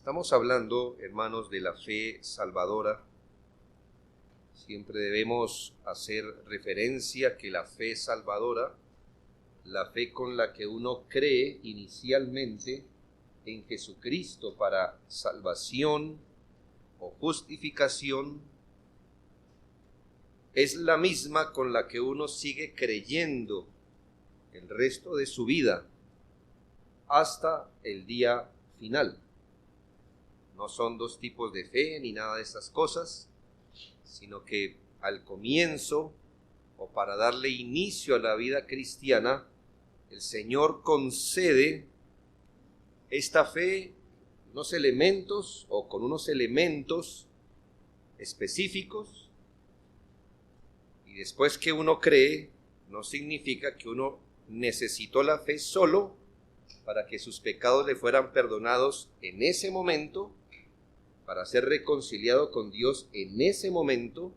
Estamos hablando, hermanos, de la fe salvadora. Siempre debemos hacer referencia que la fe salvadora, la fe con la que uno cree inicialmente en Jesucristo para salvación o justificación, es la misma con la que uno sigue creyendo el resto de su vida hasta el día final. No son dos tipos de fe ni nada de esas cosas, sino que al comienzo o para darle inicio a la vida cristiana, el Señor concede esta fe unos elementos o con unos elementos específicos, y después que uno cree, no significa que uno necesitó la fe solo para que sus pecados le fueran perdonados en ese momento, para ser reconciliado con Dios en ese momento,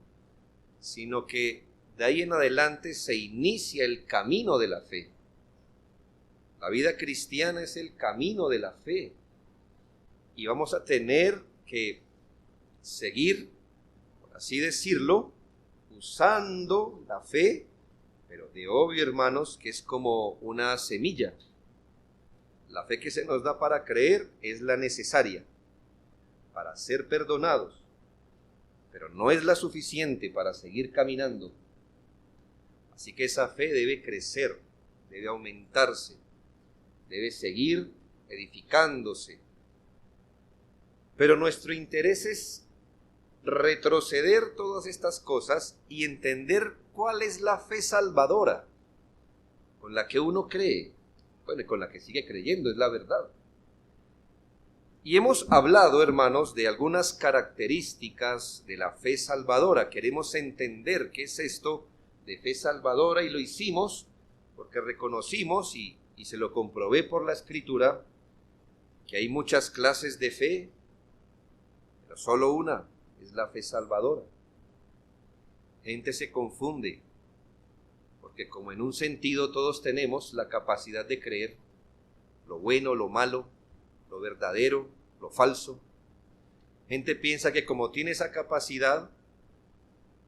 sino que de ahí en adelante se inicia el camino de la fe. La vida cristiana es el camino de la fe, y vamos a tener que seguir, por así decirlo, usando la fe, pero de obvio, hermanos, que es como una semilla. La fe que se nos da para creer es la necesaria para ser perdonados, pero no es la suficiente para seguir caminando. Así que esa fe debe crecer, debe aumentarse, debe seguir edificándose. Pero nuestro interés es retroceder todas estas cosas y entender cuál es la fe salvadora con la que uno cree, bueno, y con la que sigue creyendo, es la verdad. Y hemos hablado, hermanos, de algunas características de la fe salvadora. Queremos entender qué es esto de fe salvadora, y lo hicimos porque reconocimos y se lo comprobé por la Escritura, que hay muchas clases de fe, pero solo una es la fe salvadora. Gente se confunde, porque como en un sentido todos tenemos la capacidad de creer lo bueno, lo malo, lo verdadero, lo falso. Gente piensa que como tiene esa capacidad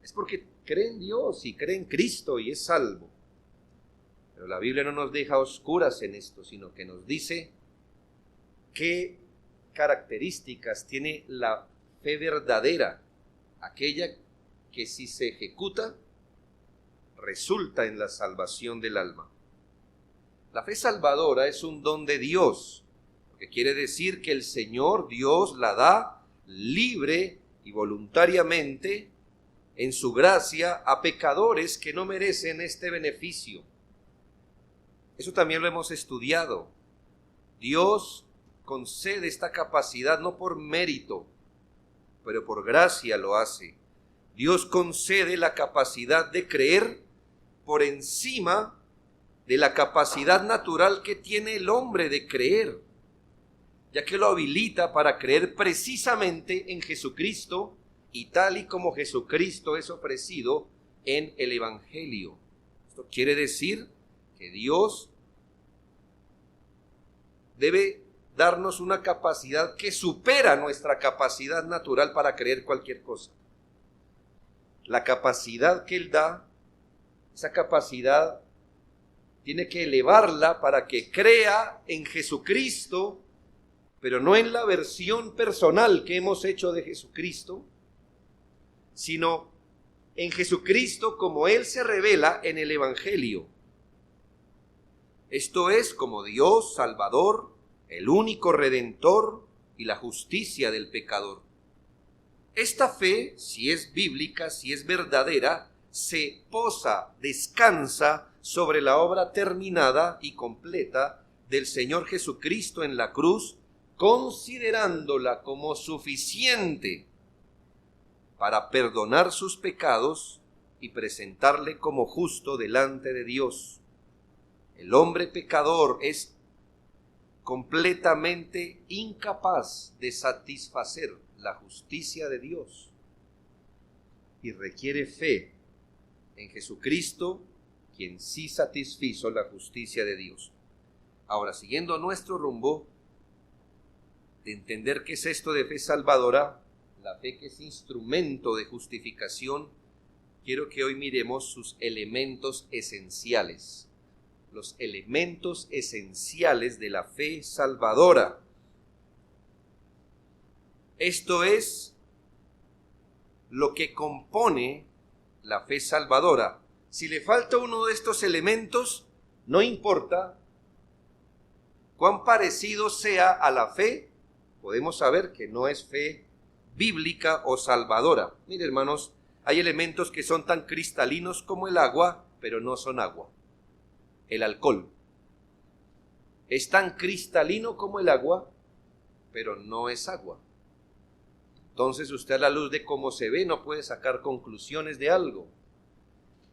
es porque cree en Dios y cree en Cristo y es salvo. Pero la Biblia no nos deja oscuras en esto, sino que nos dice qué características tiene la fe verdadera, aquella que si se ejecuta resulta en la salvación del alma. La fe salvadora es un don de Dios, que quiere decir que el Señor Dios la da libre y voluntariamente en su gracia a pecadores que no merecen este beneficio. Eso también lo hemos estudiado. Dios concede esta capacidad no por mérito, pero por gracia lo hace. Dios concede la capacidad de creer por encima de la capacidad natural que tiene el hombre de creer, ya que lo habilita para creer precisamente en Jesucristo y tal y como Jesucristo es ofrecido en el Evangelio. Esto quiere decir que Dios debe darnos una capacidad que supera nuestra capacidad natural para creer cualquier cosa. La capacidad que Él da, esa capacidad tiene que elevarla para que crea en Jesucristo, pero no en la versión personal que hemos hecho de Jesucristo, sino en Jesucristo como Él se revela en el Evangelio. Esto es como Dios Salvador, el único Redentor y la justicia del pecador. Esta fe, si es bíblica, si es verdadera, se posa, descansa sobre la obra terminada y completa del Señor Jesucristo en la cruz, considerándola como suficiente para perdonar sus pecados y presentarle como justo delante de Dios. El hombre pecador es completamente incapaz de satisfacer la justicia de Dios y requiere fe en Jesucristo, quien sí satisfizo la justicia de Dios. Ahora, siguiendo nuestro rumbo, de entender qué es esto de fe salvadora, la fe que es instrumento de justificación, quiero que hoy miremos sus elementos esenciales, los elementos esenciales de la fe salvadora. Esto es lo que compone la fe salvadora. Si le falta uno de estos elementos, no importa cuán parecido sea a la fe, podemos saber que no es fe bíblica o salvadora. Mire, hermanos, hay elementos que son tan cristalinos como el agua, pero no son agua. El alcohol es tan cristalino como el agua, pero no es agua. Entonces usted, a la luz de cómo se ve, no puede sacar conclusiones de algo.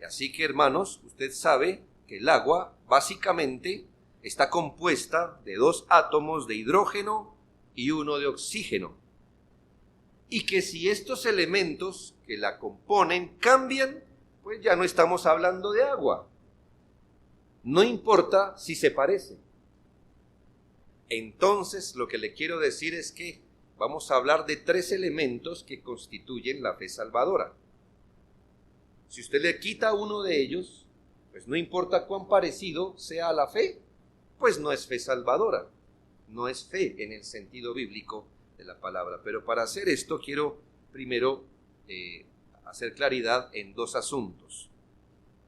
Así que, hermanos, usted sabe que el agua básicamente está compuesta de 2 átomos de hidrógeno y 1 de oxígeno. Y que si estos elementos que la componen cambian, pues ya no estamos hablando de agua. No importa si se parece. Entonces, lo que le quiero decir es que vamos a hablar de 3 elementos que constituyen la fe salvadora. Si usted le quita uno de ellos, pues no importa cuán parecido sea a la fe, pues no es fe salvadora, no es fe en el sentido bíblico de la palabra. Pero para hacer esto quiero primero hacer claridad en 2 asuntos,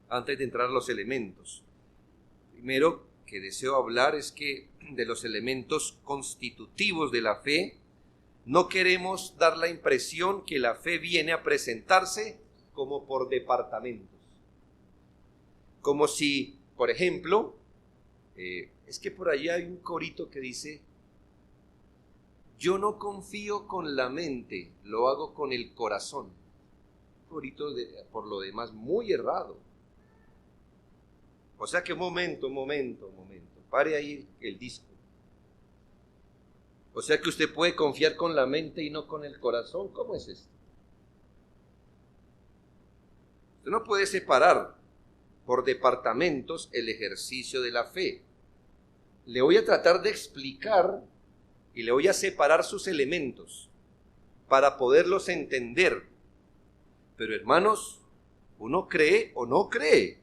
antes de entrar a los elementos. Primero que deseo hablar es que de los elementos constitutivos de la fe, no queremos dar la impresión que la fe viene a presentarse como por departamentos. Como si, por ejemplo, es que por allá hay un corito que dice: yo no confío con la mente, lo hago con el corazón. Un corito por lo demás muy errado. O sea que momento, pare ahí el disco. O sea que usted puede confiar con la mente y no con el corazón. ¿Cómo es esto? Usted no puede separar por departamentos el ejercicio de la fe. Le voy a tratar de explicar y le voy a separar sus elementos para poderlos entender. Pero, hermanos, uno cree o no cree.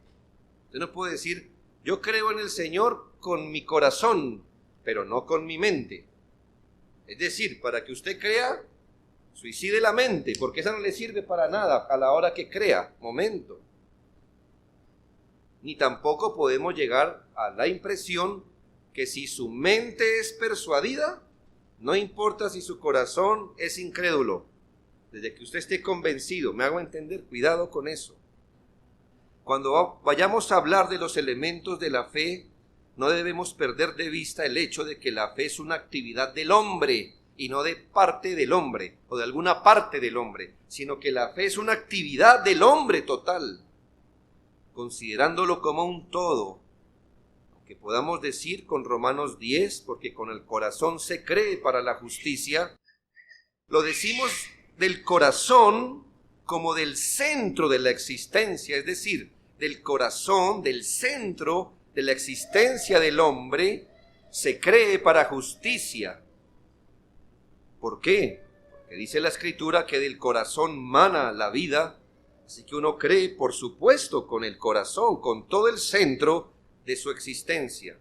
Usted no puede decir: yo creo en el Señor con mi corazón, pero no con mi mente. Es decir, para que usted crea, suicide la mente, porque esa no le sirve para nada a la hora que crea. Momento. Ni tampoco podemos llegar a la impresión que si su mente es persuadida, no importa si su corazón es incrédulo. Desde que usted esté convencido, me hago entender, cuidado con eso. Cuando vayamos a hablar de los elementos de la fe, no debemos perder de vista el hecho de que la fe es una actividad del hombre y no de parte del hombre o de alguna parte del hombre, sino que la fe es una actividad del hombre total, considerándolo como un todo. Aunque podamos decir con Romanos 10, porque con el corazón se cree para la justicia, lo decimos del corazón como del centro de la existencia, es decir, del corazón, del centro de la existencia del hombre, se cree para justicia. ¿Por qué? Porque dice la Escritura que del corazón mana la vida, así que uno cree, por supuesto, con el corazón, con todo el centro de su existencia.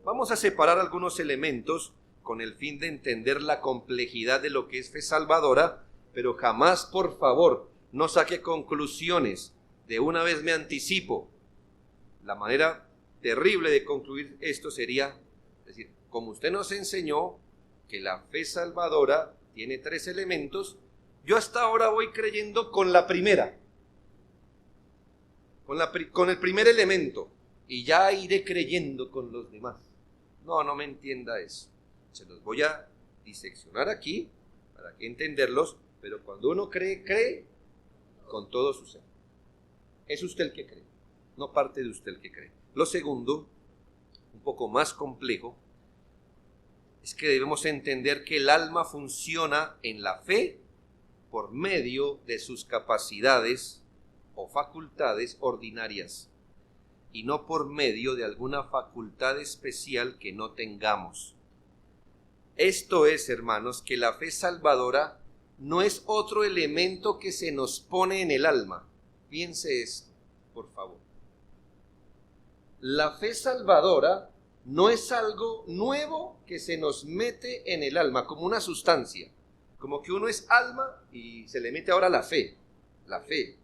Vamos a separar algunos elementos con el fin de entender la complejidad de lo que es fe salvadora, pero jamás, por favor, no saque conclusiones. De una vez me anticipo. La manera terrible de concluir esto sería decir: como usted nos enseñó que la fe salvadora tiene 3 elementos, yo hasta ahora voy creyendo con la primera, con el primer elemento, y ya iré creyendo con los demás. No me entienda eso. Se los voy a diseccionar aquí para que entenderlos, pero cuando uno cree, cree con todo su ser. Es usted el que cree, no parte de usted el que cree. Lo segundo, un poco más complejo, es que debemos entender que el alma funciona en la fe por medio de sus capacidades o facultades ordinarias y no por medio de alguna facultad especial que no tengamos. Esto es, hermanos, que la fe salvadora no es otro elemento que se nos pone en el alma. Piense esto, por favor. La fe salvadora no es algo nuevo que se nos mete en el alma, como una sustancia. Como que uno es alma y se le mete ahora la fe. La fe.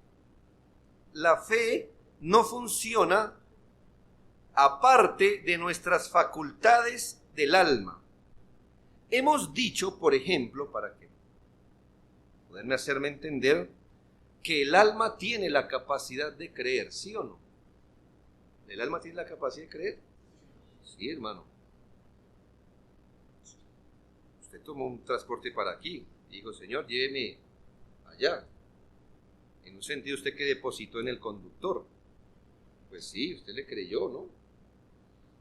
La fe no funciona aparte de nuestras facultades del alma. Hemos dicho, por ejemplo, para que poderme hacerme entender, que el alma tiene la capacidad de creer, ¿sí o no? ¿El alma tiene la capacidad de creer? Sí, hermano. Usted tomó un transporte para aquí y dijo, Señor, lléveme allá. En un sentido, usted que depositó en el conductor. Pues sí, usted le creyó, ¿no?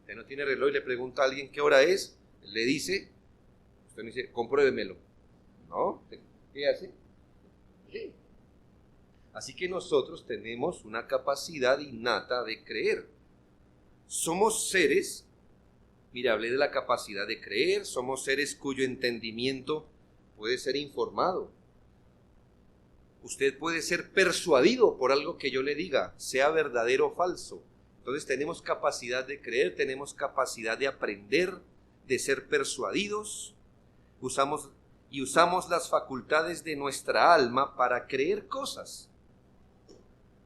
Usted no tiene reloj y le pregunta a alguien qué hora es, él le dice, usted me dice, compruébemelo. ¿No? ¿Qué hace? Sí. Así que nosotros tenemos una capacidad innata de creer. Somos seres, mira, hablé de la capacidad de creer, somos seres cuyo entendimiento puede ser informado. Usted puede ser persuadido por algo que yo le diga, sea verdadero o falso. Entonces tenemos capacidad de creer, tenemos capacidad de aprender, de ser persuadidos. Usamos las facultades de nuestra alma para creer cosas.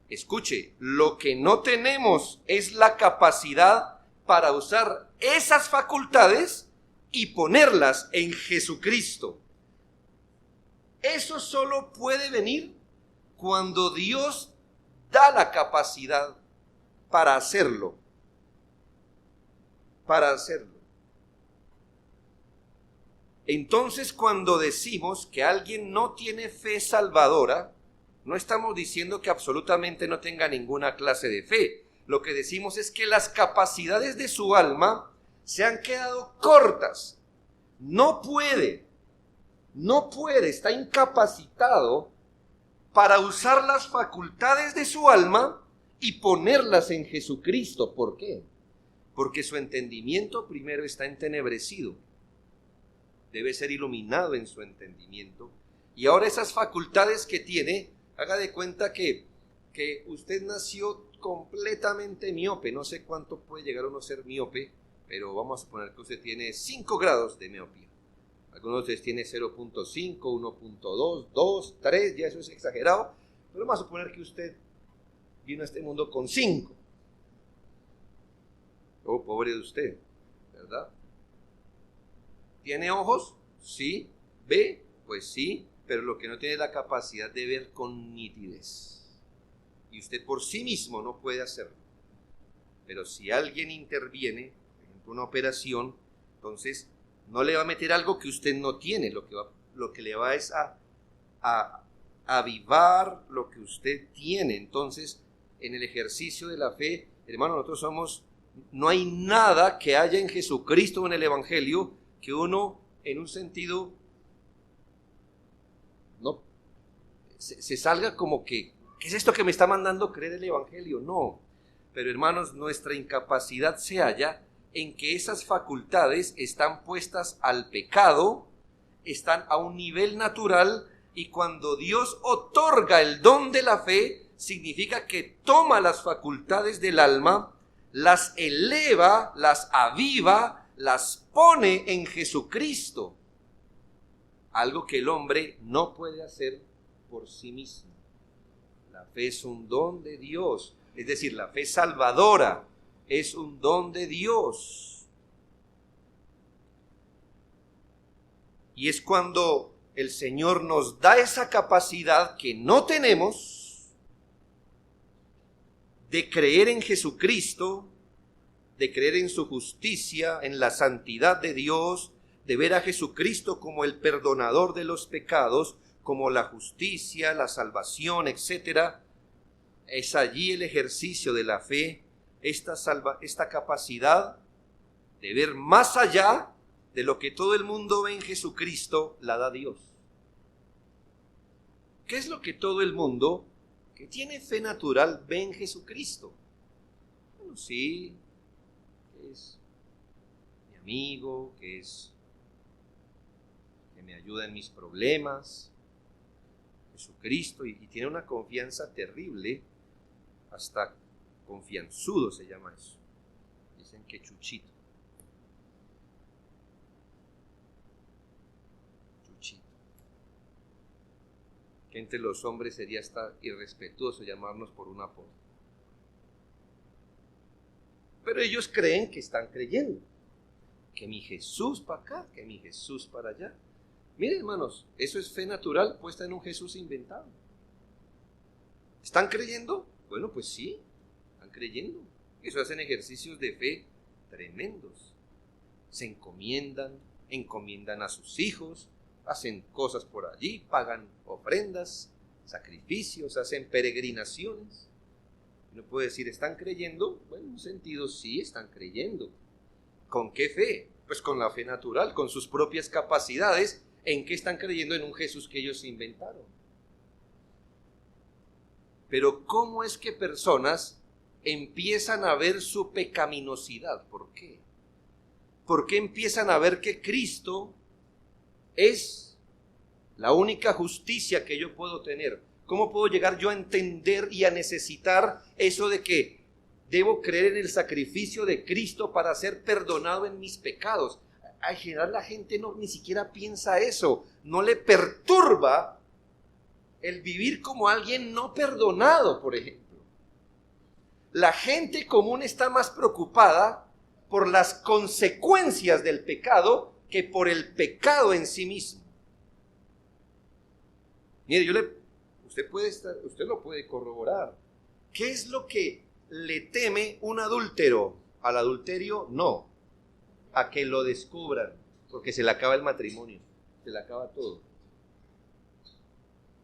Escuche, lo que no tenemos es la capacidad para usar esas facultades y ponerlas en Jesucristo. Eso solo puede venir cuando Dios da la capacidad para hacerlo. Para hacerlo. Entonces, cuando decimos que alguien no tiene fe salvadora, no estamos diciendo que absolutamente no tenga ninguna clase de fe. Lo que decimos es que las capacidades de su alma se han quedado cortas. No puede, está incapacitado para usar las facultades de su alma y ponerlas en Jesucristo. ¿Por qué? Porque su entendimiento primero está entenebrecido. Debe ser iluminado en su entendimiento. Y ahora esas facultades que tiene, haga de cuenta que usted nació completamente miope. No sé cuánto puede llegar uno a ser miope, pero vamos a suponer que usted tiene 5 grados de miopía. Algunos de ustedes tienen 0.5, 1.2, 2, 3, ya eso es exagerado. Pero vamos a suponer que usted vino a este mundo con 5. Oh, pobre de usted, ¿verdad? ¿Tiene ojos? Sí. ¿Ve? Pues sí, pero lo que no tiene es la capacidad de ver con nitidez. Y usted por sí mismo no puede hacerlo. Pero si alguien interviene, por ejemplo una operación, entonces no le va a meter algo que usted no tiene, lo que le va es a avivar lo que usted tiene. Entonces, en el ejercicio de la fe, hermano, no hay nada que haya en Jesucristo o en el Evangelio que uno, en un sentido, no se salga como que, ¿qué es esto que me está mandando creer el Evangelio? No, pero hermanos, nuestra incapacidad se halla en que esas facultades están puestas al pecado, están a un nivel natural, y cuando Dios otorga el don de la fe, significa que toma las facultades del alma, las eleva, las aviva, las pone en Jesucristo. Algo que el hombre no puede hacer por sí mismo. La fe es un don de Dios, es decir, la fe salvadora es un don de Dios. Y es cuando el Señor nos da esa capacidad que no tenemos de creer en Jesucristo, de creer en su justicia, en la santidad de Dios, de ver a Jesucristo como el perdonador de los pecados, como la justicia, la salvación, etc. Es allí el ejercicio de la fe, esta capacidad de ver más allá de lo que todo el mundo ve en Jesucristo, la da Dios. ¿Qué es lo que todo el mundo que tiene fe natural ve en Jesucristo? Bueno, sí, que es mi amigo, que es me ayuda en mis problemas, Jesucristo, y tiene una confianza terrible, hasta confianzudo se llama eso. Dicen que chuchito. Que entre los hombres sería hasta irrespetuoso llamarnos por un apodo. Pero ellos creen que están creyendo. Que mi Jesús para acá, que mi Jesús para allá. Miren, hermanos, eso es fe natural puesta en un Jesús inventado. ¿Están creyendo? Bueno, pues sí, están creyendo. Eso hacen ejercicios de fe tremendos. Se encomiendan a sus hijos, hacen cosas por allí, pagan ofrendas, sacrificios, hacen peregrinaciones. Uno puede decir, ¿están creyendo? Bueno, en un sentido sí están creyendo. ¿Con qué fe? Pues con la fe natural, con sus propias capacidades. ¿En qué están creyendo? En un Jesús que ellos inventaron. Pero ¿cómo es que personas empiezan a ver su pecaminosidad? ¿Por qué? ¿Por qué empiezan a ver que Cristo es la única justicia que yo puedo tener? ¿Cómo puedo llegar yo a entender y a necesitar eso de que debo creer en el sacrificio de Cristo para ser perdonado en mis pecados? En general la gente ni siquiera piensa eso, no le perturba el vivir como alguien no perdonado, por ejemplo. La gente común está más preocupada por las consecuencias del pecado que por el pecado en sí mismo. Mire, usted lo puede corroborar. ¿Qué es lo que le teme un adúltero? Al adulterio, no. A que lo descubran, porque se le acaba el matrimonio, se le acaba todo.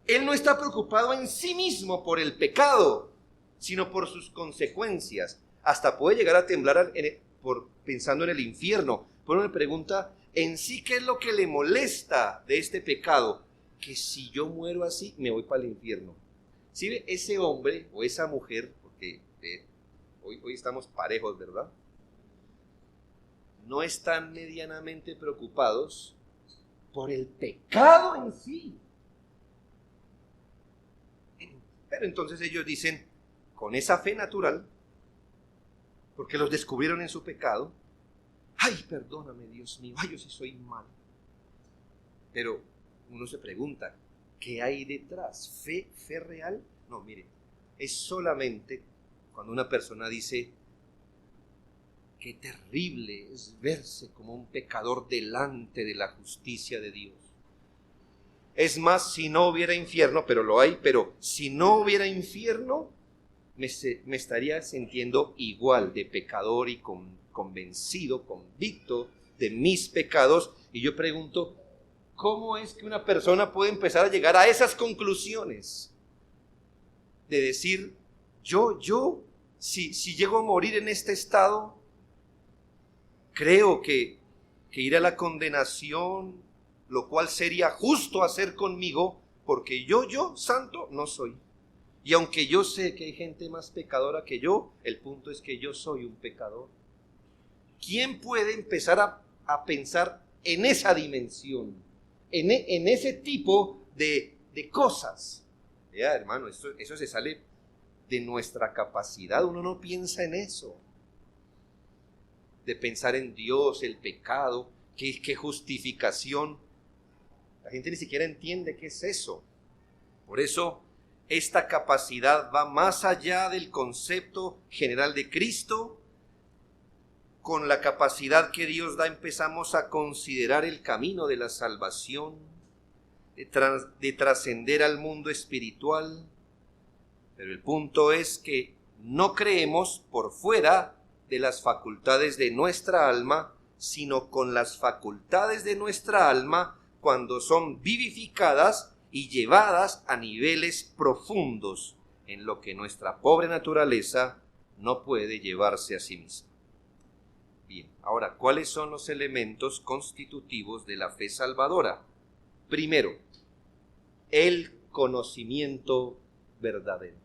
Él no está preocupado en sí mismo por el pecado, sino por sus consecuencias. Hasta puede llegar a temblar pensando en el infierno. Pero uno le pregunta, en sí, ¿qué es lo que le molesta de este pecado? Que si yo muero así, me voy para el infierno. ¿Sí ve? Ese hombre o esa mujer, porque hoy estamos parejos, ¿verdad? No están medianamente preocupados por el pecado en sí. Pero entonces ellos dicen, con esa fe natural, porque los descubrieron en su pecado, ay, perdóname, Dios mío, ay, yo sí soy malo. Pero uno se pregunta, ¿qué hay detrás? ¿Fe real? No, mire, es solamente cuando una persona dice, qué terrible es verse como un pecador delante de la justicia de Dios. Es más, si no hubiera infierno, pero lo hay, pero si no hubiera infierno, me estaría sintiendo igual de pecador y convencido, convicto de mis pecados. Y yo pregunto, ¿cómo es que una persona puede empezar a llegar a esas conclusiones? De decir, si llego a morir en este estado, creo que ir a la condenación, lo cual sería justo hacer conmigo, porque yo, santo, no soy. Y aunque yo sé que hay gente más pecadora que yo, el punto es que yo soy un pecador. ¿Quién puede empezar a pensar en esa dimensión, en ese tipo de cosas? Ya, hermano, eso se sale de nuestra capacidad. Uno no piensa en eso. De pensar en Dios, el pecado, qué justificación. La gente ni siquiera entiende qué es eso. Por eso, esta capacidad va más allá del concepto general de Cristo. Con la capacidad que Dios da, empezamos a considerar el camino de la salvación, de trascender al mundo espiritual. Pero el punto es que no creemos por fuera de las facultades de nuestra alma, sino con las facultades de nuestra alma cuando son vivificadas y llevadas a niveles profundos en lo que nuestra pobre naturaleza no puede llevarse a sí misma. Bien, ahora, ¿cuáles son los elementos constitutivos de la fe salvadora? Primero, el conocimiento verdadero.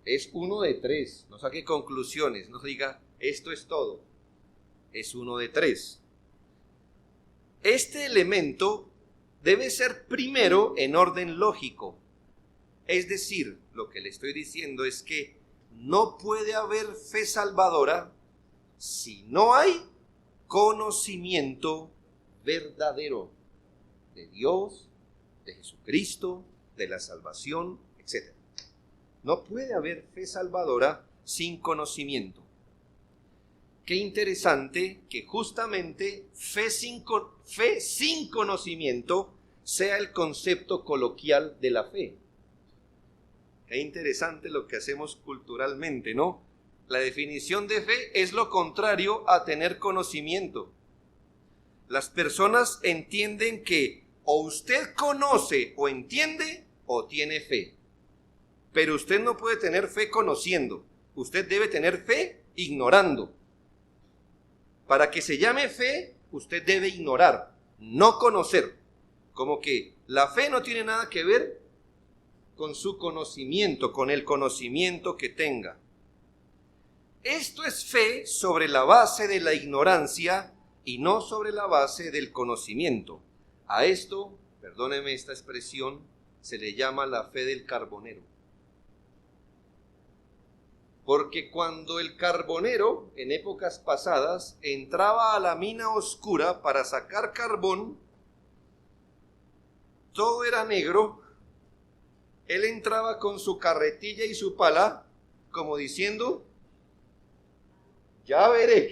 Es uno de tres, no saque conclusiones, no diga esto es todo, es uno de tres. Este elemento debe ser primero en orden lógico. Es decir, lo que le estoy diciendo es que no puede haber fe salvadora si no hay conocimiento verdadero de Dios, de Jesucristo, de la salvación, etc. No puede haber fe salvadora sin conocimiento. Qué interesante que justamente fe sin conocimiento sea el concepto coloquial de la fe. Qué interesante lo que hacemos culturalmente, ¿no? La definición de fe es lo contrario a tener conocimiento. Las personas entienden que o usted conoce o entiende o tiene fe. Pero usted no puede tener fe conociendo. Usted debe tener fe ignorando. Para que se llame fe, usted debe ignorar, no conocer. Como que la fe no tiene nada que ver con su conocimiento, con el conocimiento que tenga. Esto es fe sobre la base de la ignorancia y no sobre la base del conocimiento. A esto, perdóneme esta expresión, se le llama la fe del carbonero. Porque cuando el carbonero, en épocas pasadas, entraba a la mina oscura para sacar carbón, todo era negro. Él entraba con su carretilla y su pala, como diciendo, ya veré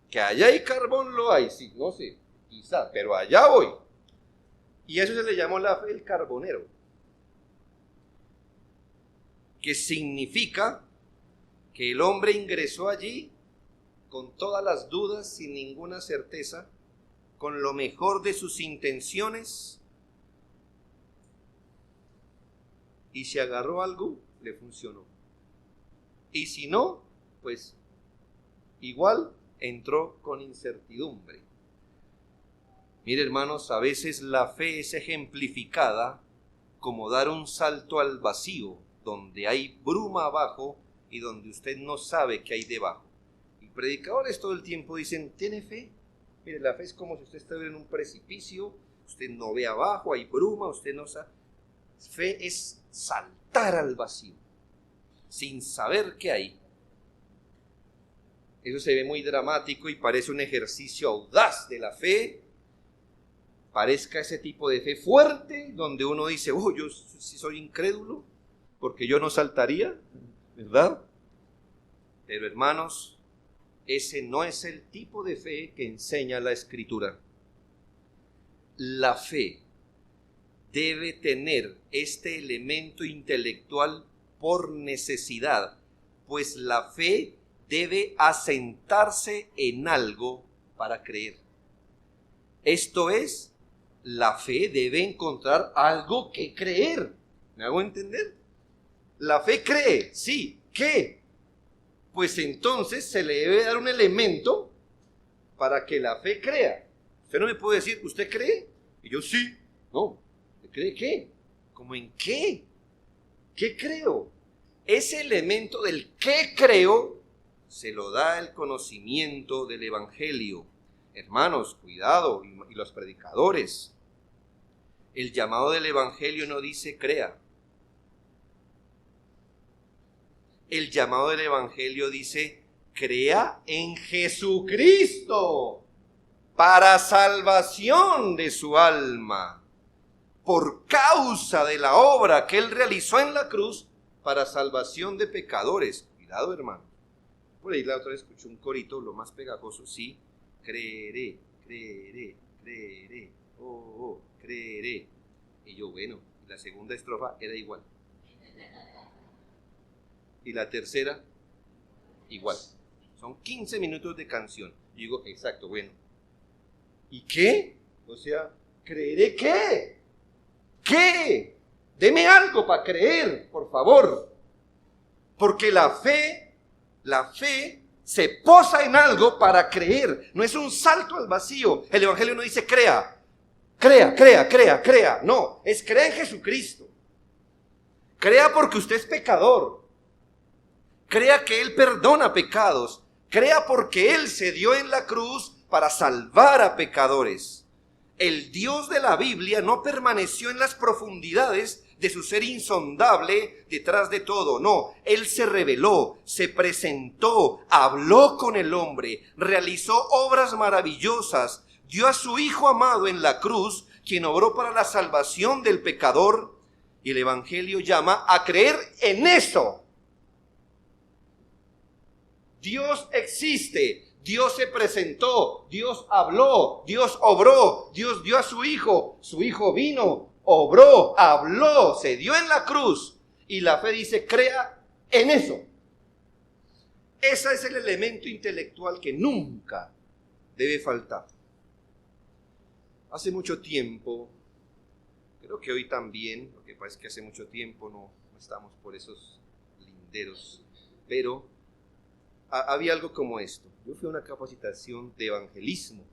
que allá hay carbón, lo hay, sí, no sé, quizá, pero allá voy. Y eso se le llamó la fe del carbonero, que significa que el hombre ingresó allí con todas las dudas, sin ninguna certeza, con lo mejor de sus intenciones, y si agarró algo, le funcionó. Y si no, pues igual entró con incertidumbre. Mire, hermanos, a veces la fe es ejemplificada como dar un salto al vacío, donde hay bruma abajo y donde usted no sabe qué hay debajo. Y predicadores todo el tiempo dicen, ¿tiene fe? Mire, la fe es como si usted estuviera en un precipicio, usted no ve abajo, hay bruma, usted no sabe. Fe es saltar al vacío, sin saber qué hay. Eso se ve muy dramático y parece un ejercicio audaz de la fe. Parezca ese tipo de fe fuerte, donde uno dice, oh, yo sí soy incrédulo, porque yo no saltaría, ¿verdad? Pero hermanos, ese no es el tipo de fe que enseña la Escritura. La fe debe tener este elemento intelectual por necesidad, pues la fe debe asentarse en algo para creer. Esto es, la fe debe encontrar algo que creer. ¿Me hago entender? La fe cree, sí, ¿qué? Pues entonces se le debe dar un elemento para que la fe crea. Usted no me puede decir, ¿usted cree? Y yo sí. No, ¿cree qué? ¿Cómo en qué? ¿Qué creo? Ese elemento del qué creo se lo da el conocimiento del Evangelio. Hermanos, cuidado, y los predicadores. El llamado del Evangelio no dice crea. El llamado del Evangelio dice crea en Jesucristo para salvación de su alma, por causa de la obra que Él realizó en la cruz para salvación de pecadores. Cuidado, hermano. Por ahí la otra vez escuché un corito, lo más pegajoso, sí. Creeré, creeré, creeré, oh, creeré. Y yo, bueno, la segunda estrofa era igual. Y la tercera, igual. Son 15 minutos de canción. Y digo, exacto, bueno. ¿Y qué? O sea, ¿creeré qué? ¿Qué? Deme algo para creer, por favor. Porque la fe se posa en algo para creer. No es un salto al vacío. El Evangelio no dice crea. Crea, crea, crea, crea. No, es crea en Jesucristo. Crea porque usted es pecador. Crea que Él perdona pecados. Crea porque Él se dio en la cruz para salvar a pecadores. El Dios de la Biblia no permaneció en las profundidades de su ser insondable detrás de todo. No, Él se reveló, se presentó, habló con el hombre, realizó obras maravillosas, dio a su Hijo amado en la cruz, quien obró para la salvación del pecador. Y el Evangelio llama a creer en eso. Dios existe. Dios se presentó, Dios habló, Dios obró, Dios dio a su Hijo vino, obró, habló, se dio en la cruz. Y la fe dice, crea en eso. Ese es el elemento intelectual que nunca debe faltar. Hace mucho tiempo, creo que hoy también, lo que pasa es que hace mucho tiempo no estamos por esos linderos, pero había algo como esto. Yo fui a una capacitación de evangelismo.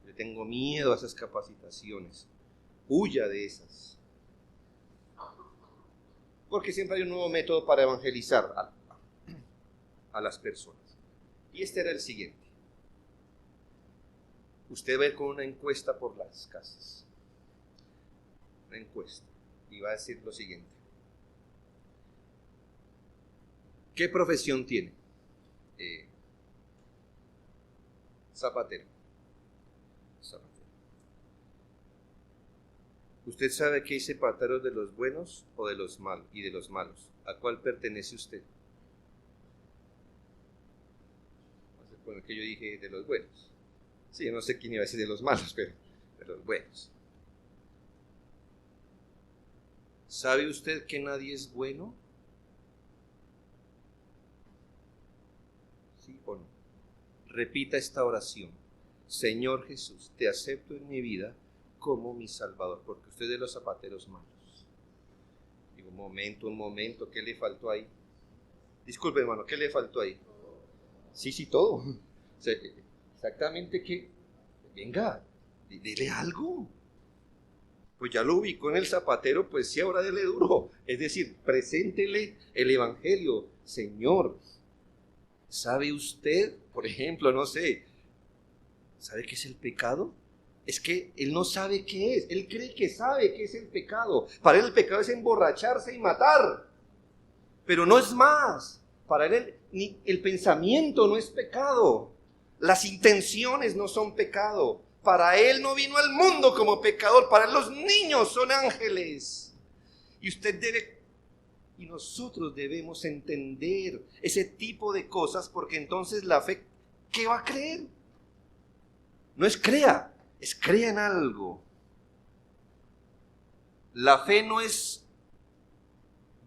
Le tengo miedo a esas capacitaciones. Huya de esas. Porque siempre hay un nuevo método para evangelizar a las personas. Y este era el siguiente. Usted va a ir con una encuesta por las casas. Una encuesta. Y va a decir lo siguiente. ¿Qué profesión tiene? Zapatero. ¿Usted sabe que hay zapateros de los buenos o de los malos y de los malos? ¿A cuál pertenece usted? Bueno, que yo dije de los buenos. Sí, no sé quién iba a decir de los malos, pero de los buenos. ¿Sabe usted que nadie es bueno? ¿Sí o no? Repita esta oración. Señor Jesús, te acepto en mi vida como mi Salvador, porque usted es de los zapateros malos. Digo, un momento, ¿qué le faltó ahí? Disculpe, hermano, ¿qué le faltó ahí? Sí, todo. O sea, exactamente que, venga, dile algo. Pues ya lo ubicó en el zapatero, pues sí, ahora dele duro. Es decir, preséntele el Evangelio. Señor, ¿sabe usted, por ejemplo, no sé, ¿sabe qué es el pecado? Es que él no sabe qué es, él cree que sabe qué es el pecado. Para él el pecado es emborracharse y matar, pero no es más. Para él el pensamiento no es pecado, las intenciones no son pecado. Para él no vino al mundo como pecador, para él los niños son ángeles. Y usted debe, y nosotros debemos entender ese tipo de cosas, porque entonces la fe, ¿qué va a creer? No es crea, es crea en algo. La fe no es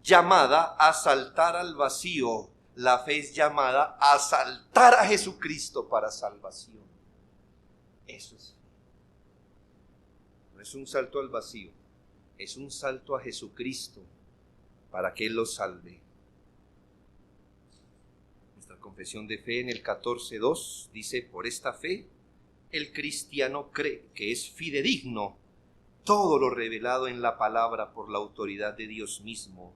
llamada a saltar al vacío, la fe es llamada a saltar a Jesucristo para salvación. Eso es. No es un salto al vacío, es un salto a Jesucristo para que Él lo salve. Nuestra confesión de fe en el 14:2 dice, por esta fe el cristiano cree que es fidedigno todo lo revelado en la palabra por la autoridad de Dios mismo,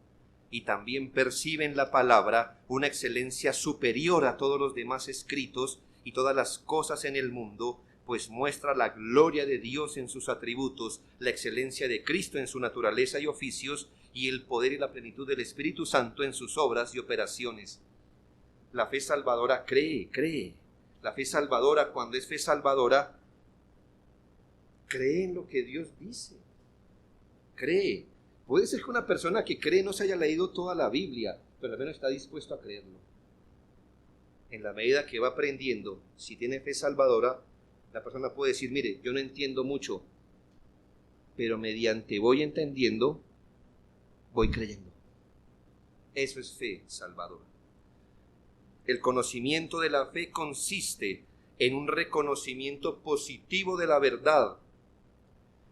y también percibe en la palabra una excelencia superior a todos los demás escritos y todas las cosas en el mundo, pues muestra la gloria de Dios en sus atributos, la excelencia de Cristo en su naturaleza y oficios, y el poder y la plenitud del Espíritu Santo en sus obras y operaciones. La fe salvadora cree. La fe salvadora, cuando es fe salvadora, cree en lo que Dios dice. Cree. Puede ser que una persona que cree no se haya leído toda la Biblia, pero al menos está dispuesto a creerlo. En la medida que va aprendiendo, si tiene fe salvadora, la persona puede decir, mire, yo no entiendo mucho, pero mediante voy entendiendo, voy creyendo. Eso es fe salvadora. El conocimiento de la fe consiste en un reconocimiento positivo de la verdad,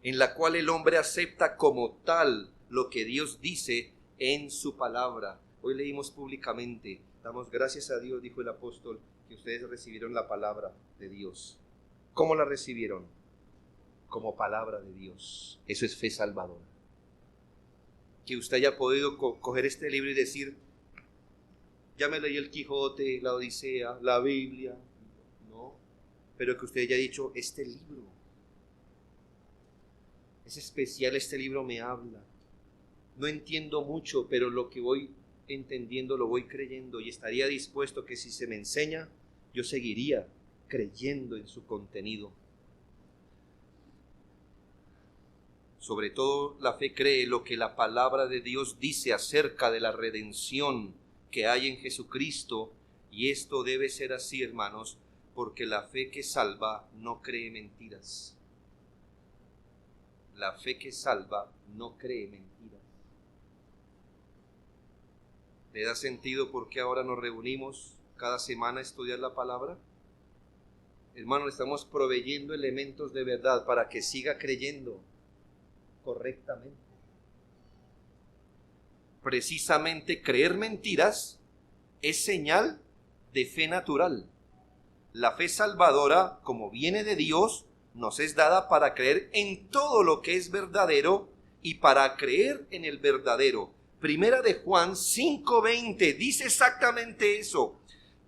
en la cual el hombre acepta como tal lo que Dios dice en su palabra. Hoy leímos públicamente, damos gracias a Dios, dijo el apóstol, que ustedes recibieron la palabra de Dios. ¿Cómo la recibieron? Como palabra de Dios. Eso es fe salvadora. Que usted haya podido coger este libro y decir, ya me leí el Quijote, la Odisea, la Biblia. No, pero que usted haya dicho, este libro es especial, este libro me habla. No entiendo mucho, pero lo que voy entendiendo lo voy creyendo, y estaría dispuesto que si se me enseña, yo seguiría creyendo en su contenido. Sobre todo la fe cree lo que la palabra de Dios dice acerca de la redención que hay en Jesucristo, y esto debe ser así, hermanos, porque la fe que salva no cree mentiras. La fe que salva no cree mentiras. ¿Le da sentido por qué ahora nos reunimos cada semana a estudiar la palabra? Hermanos, le estamos proveyendo elementos de verdad para que siga creyendo correctamente. Precisamente creer mentiras es señal de fe natural. La fe salvadora, como viene de Dios, nos es dada para creer en todo lo que es verdadero y para creer en el verdadero. Primera de Juan 5:20 dice exactamente eso.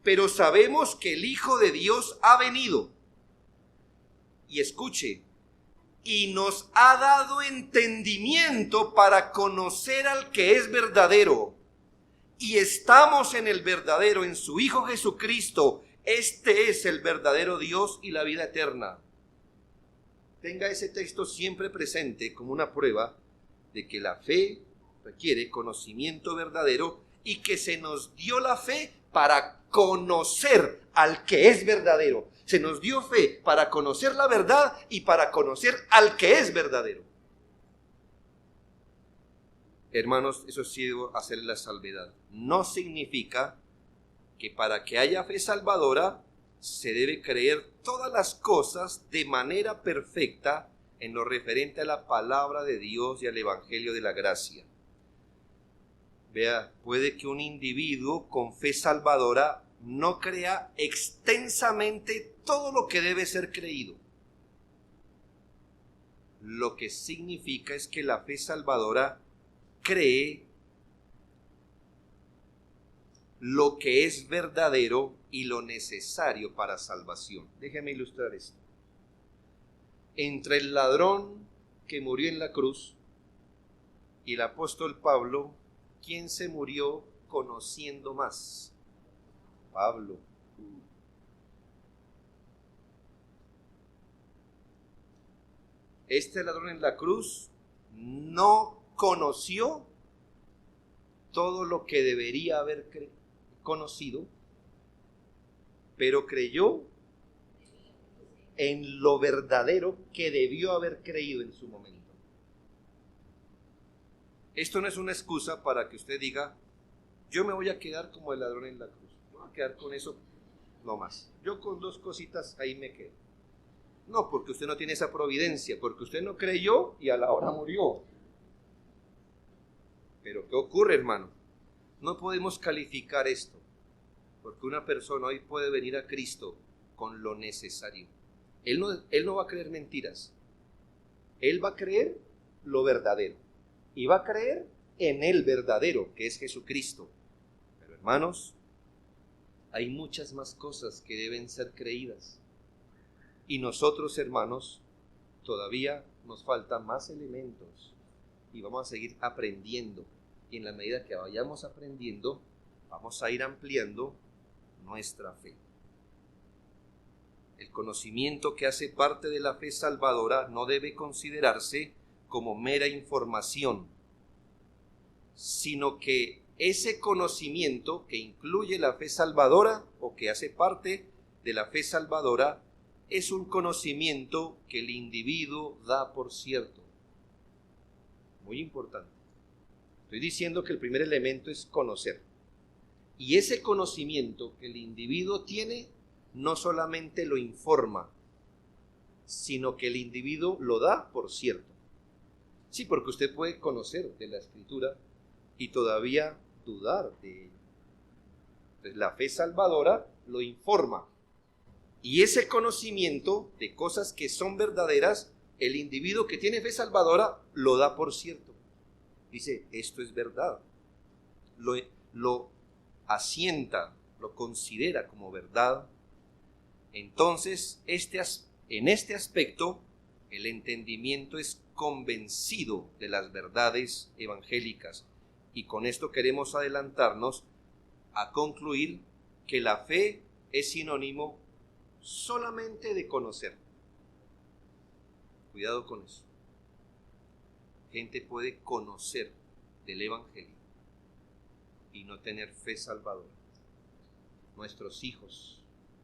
Pero sabemos que el Hijo de Dios ha venido. Y escuche, y nos ha dado entendimiento para conocer al que es verdadero. Y estamos en el verdadero, en su Hijo Jesucristo. Este es el verdadero Dios y la vida eterna. Tenga ese texto siempre presente como una prueba de que la fe requiere conocimiento verdadero y que se nos dio la fe para conocer al que es verdadero. Se nos dio fe para conocer la verdad y para conocer al que es verdadero. Hermanos, eso sí debo hacer la salvedad. No significa que para que haya fe salvadora se debe creer todas las cosas de manera perfecta en lo referente a la palabra de Dios y al evangelio de la gracia. Vea, puede que un individuo con fe salvadora no crea extensamente todo lo que debe ser creído. Lo que significa es que la fe salvadora cree lo que es verdadero y lo necesario para salvación. Déjeme ilustrar esto. Entre el ladrón que murió en la cruz y el apóstol Pablo, ¿quién se murió conociendo más? Pablo. Este ladrón en la cruz no conoció todo lo que debería haber conocido, pero creyó en lo verdadero que debió haber creído en su momento. Esto no es una excusa para que usted diga, yo me voy a quedar como el ladrón en la cruz. Me voy a quedar con eso, no más. Yo con dos cositas ahí me quedo. No, porque usted no tiene esa providencia, porque usted no creyó y a la hora murió. Pero ¿qué ocurre, hermano? No podemos calificar esto, porque una persona hoy puede venir a Cristo con lo necesario. Él no va a creer mentiras. Él va a creer lo verdadero. Y va a creer en el verdadero, que es Jesucristo. Pero hermanos, hay muchas más cosas que deben ser creídas. Y nosotros, hermanos, todavía nos faltan más elementos. Y vamos a seguir aprendiendo. Y en la medida que vayamos aprendiendo, vamos a ir ampliando nuestra fe. El conocimiento que hace parte de la fe salvadora no debe considerarse como mera información, sino que ese conocimiento que incluye la fe salvadora o que hace parte de la fe salvadora es un conocimiento que el individuo da por cierto. Muy importante. Estoy diciendo que el primer elemento es conocer. Y ese conocimiento que el individuo tiene no solamente lo informa, sino que el individuo lo da por cierto. Sí, porque usted puede conocer de la Escritura y todavía dudar de ella. Entonces, la fe salvadora lo informa. Y ese conocimiento de cosas que son verdaderas, el individuo que tiene fe salvadora lo da por cierto. Dice, esto es verdad. Lo asienta, lo considera como verdad. Entonces, en este aspecto, el entendimiento es convencido de las verdades evangélicas. Y con esto queremos adelantarnos a concluir que la fe es sinónimo solamente de conocer. Cuidado con eso. Gente puede conocer del Evangelio y no tener fe salvadora. Nuestros hijos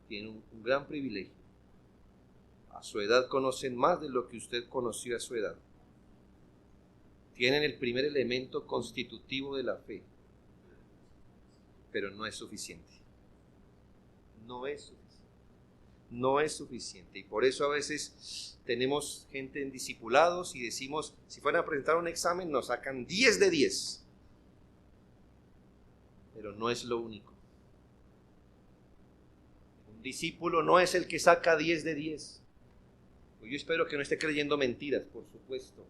tienen un gran privilegio. A su edad conocen más de lo que usted conoció a su edad. Tienen el primer elemento constitutivo de la fe, pero no es suficiente. No es suficiente. No es suficiente. Y por eso a veces tenemos gente en discipulados y decimos, si fueran a presentar un examen nos sacan 10 de 10. Pero no es lo único. Un discípulo no es el que saca 10 de 10. Pues yo espero que no esté creyendo mentiras, por supuesto.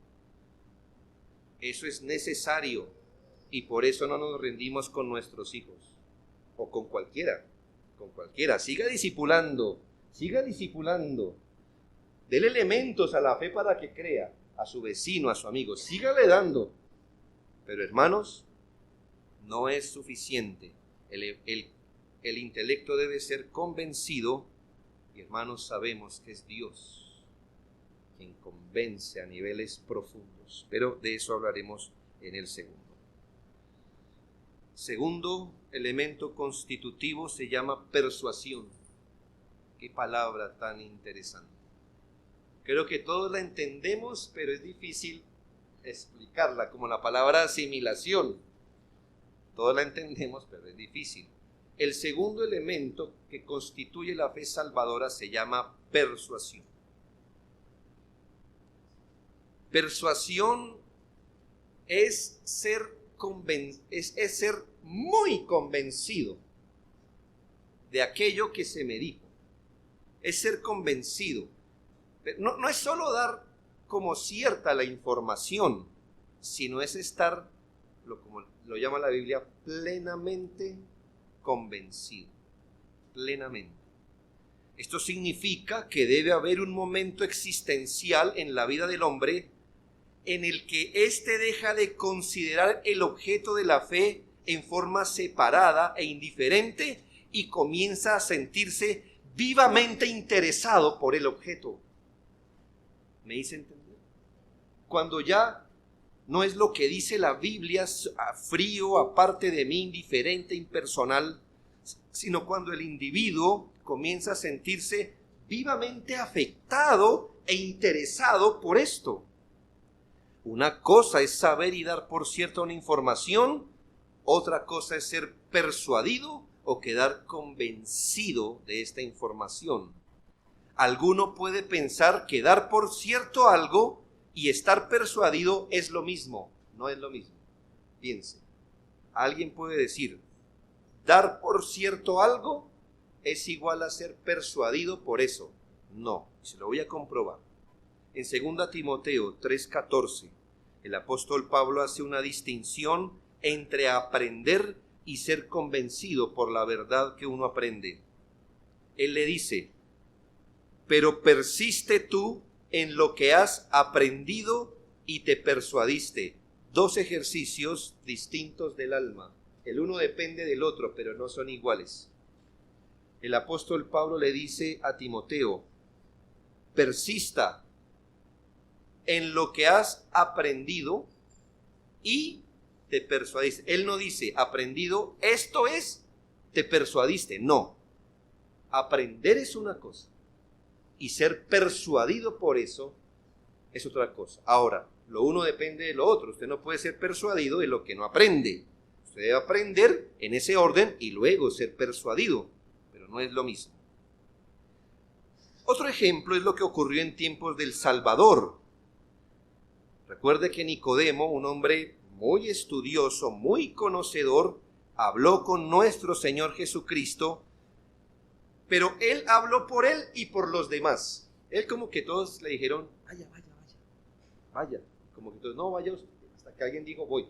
Eso es necesario y por eso no nos rendimos con nuestros hijos o con cualquiera. Siga discipulando. Dele elementos a la fe para que crea, a su vecino, a su amigo. Sígale dando. Pero hermanos, no es suficiente. El intelecto debe ser convencido y hermanos sabemos que es Dios quien convence a niveles profundos. Pero de eso hablaremos en el segundo. Segundo elemento constitutivo se llama persuasión. Qué palabra tan interesante. Creo que todos la entendemos, pero es difícil explicarla, como la palabra asimilación. Todos la entendemos, pero es difícil. El segundo elemento que constituye la fe salvadora se llama persuasión. Persuasión es ser muy convencido de aquello que se me dijo. Es ser convencido. No es solo dar como cierta la información, sino es estar, como lo llama la Biblia, plenamente convencido. Plenamente. Esto significa que debe haber un momento existencial en la vida del hombre en el que éste deja de considerar el objeto de la fe en forma separada e indiferente y comienza a sentirse vivamente interesado por el objeto. ¿Me hice entender? Cuando ya no es lo que dice la Biblia, frío, aparte de mí, indiferente, impersonal, sino cuando el individuo comienza a sentirse vivamente afectado e interesado por esto. Una cosa es saber y dar por cierta una información, otra cosa es ser persuadido o quedar convencido de esta información. Alguno puede pensar que dar por cierto algo y estar persuadido es lo mismo. No es lo mismo. Piense. Alguien puede decir, dar por cierto algo es igual a ser persuadido por eso. No, se lo voy a comprobar. En 2 Timoteo 3:14, el apóstol Pablo hace una distinción entre aprender y ser convencido por la verdad que uno aprende. Él le dice, pero persiste tú en lo que has aprendido y te persuadiste. 2 ejercicios distintos del alma. El uno depende del otro, pero no son iguales. El apóstol Pablo le dice a Timoteo, persista en lo que has aprendido y te persuadiste. Él no dice aprendido, esto es, te persuadiste. No. Aprender es una cosa y ser persuadido por eso es otra cosa. Ahora, lo uno depende de lo otro. Usted no puede ser persuadido de lo que no aprende. Usted debe aprender en ese orden y luego ser persuadido, pero no es lo mismo. Otro ejemplo es lo que ocurrió en tiempos del Salvador. Recuerde que Nicodemo, un hombre muy estudioso, muy conocedor, habló con nuestro Señor Jesucristo, pero él habló por él y por los demás. Él como que todos le dijeron, vaya. Como que todos, no, vaya usted, hasta que alguien dijo, voy.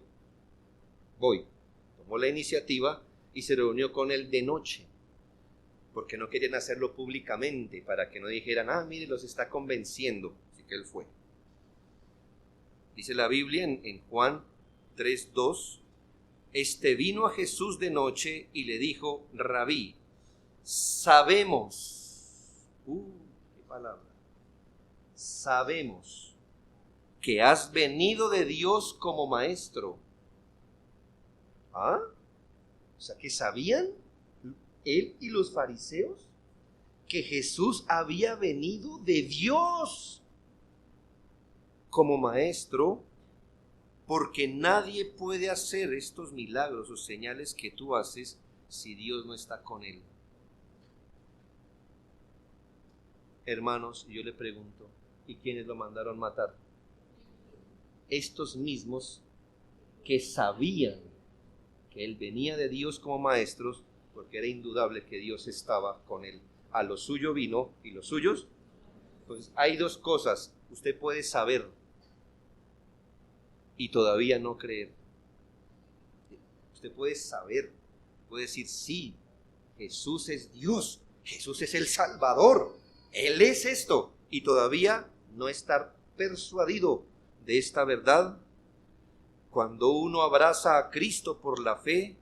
Tomó la iniciativa y se reunió con él de noche. porque no querían hacerlo públicamente, para que no dijeran, ah, mire, los está convenciendo. Así que él fue. Dice la Biblia en Juan 3:2, vino a Jesús de noche y le dijo, Rabí, sabemos, qué palabra, sabemos que has venido de Dios como maestro. ¿Ah? O sea, que sabían él y los fariseos que Jesús había venido de Dios como maestro, porque nadie puede hacer estos milagros o señales que tú haces si Dios no está con él. Hermanos, yo le pregunto, ¿y quiénes lo mandaron matar? Estos mismos que sabían que él venía de Dios como maestros, porque era indudable que Dios estaba con él. A lo suyo vino y los suyos. Entonces hay dos cosas, usted puede saber y todavía no creer. Usted puede saber, puede decir, sí, Jesús es Dios, Jesús es el Salvador, Él es esto, y todavía no estar persuadido de esta verdad. Cuando uno abraza a Cristo por la fe,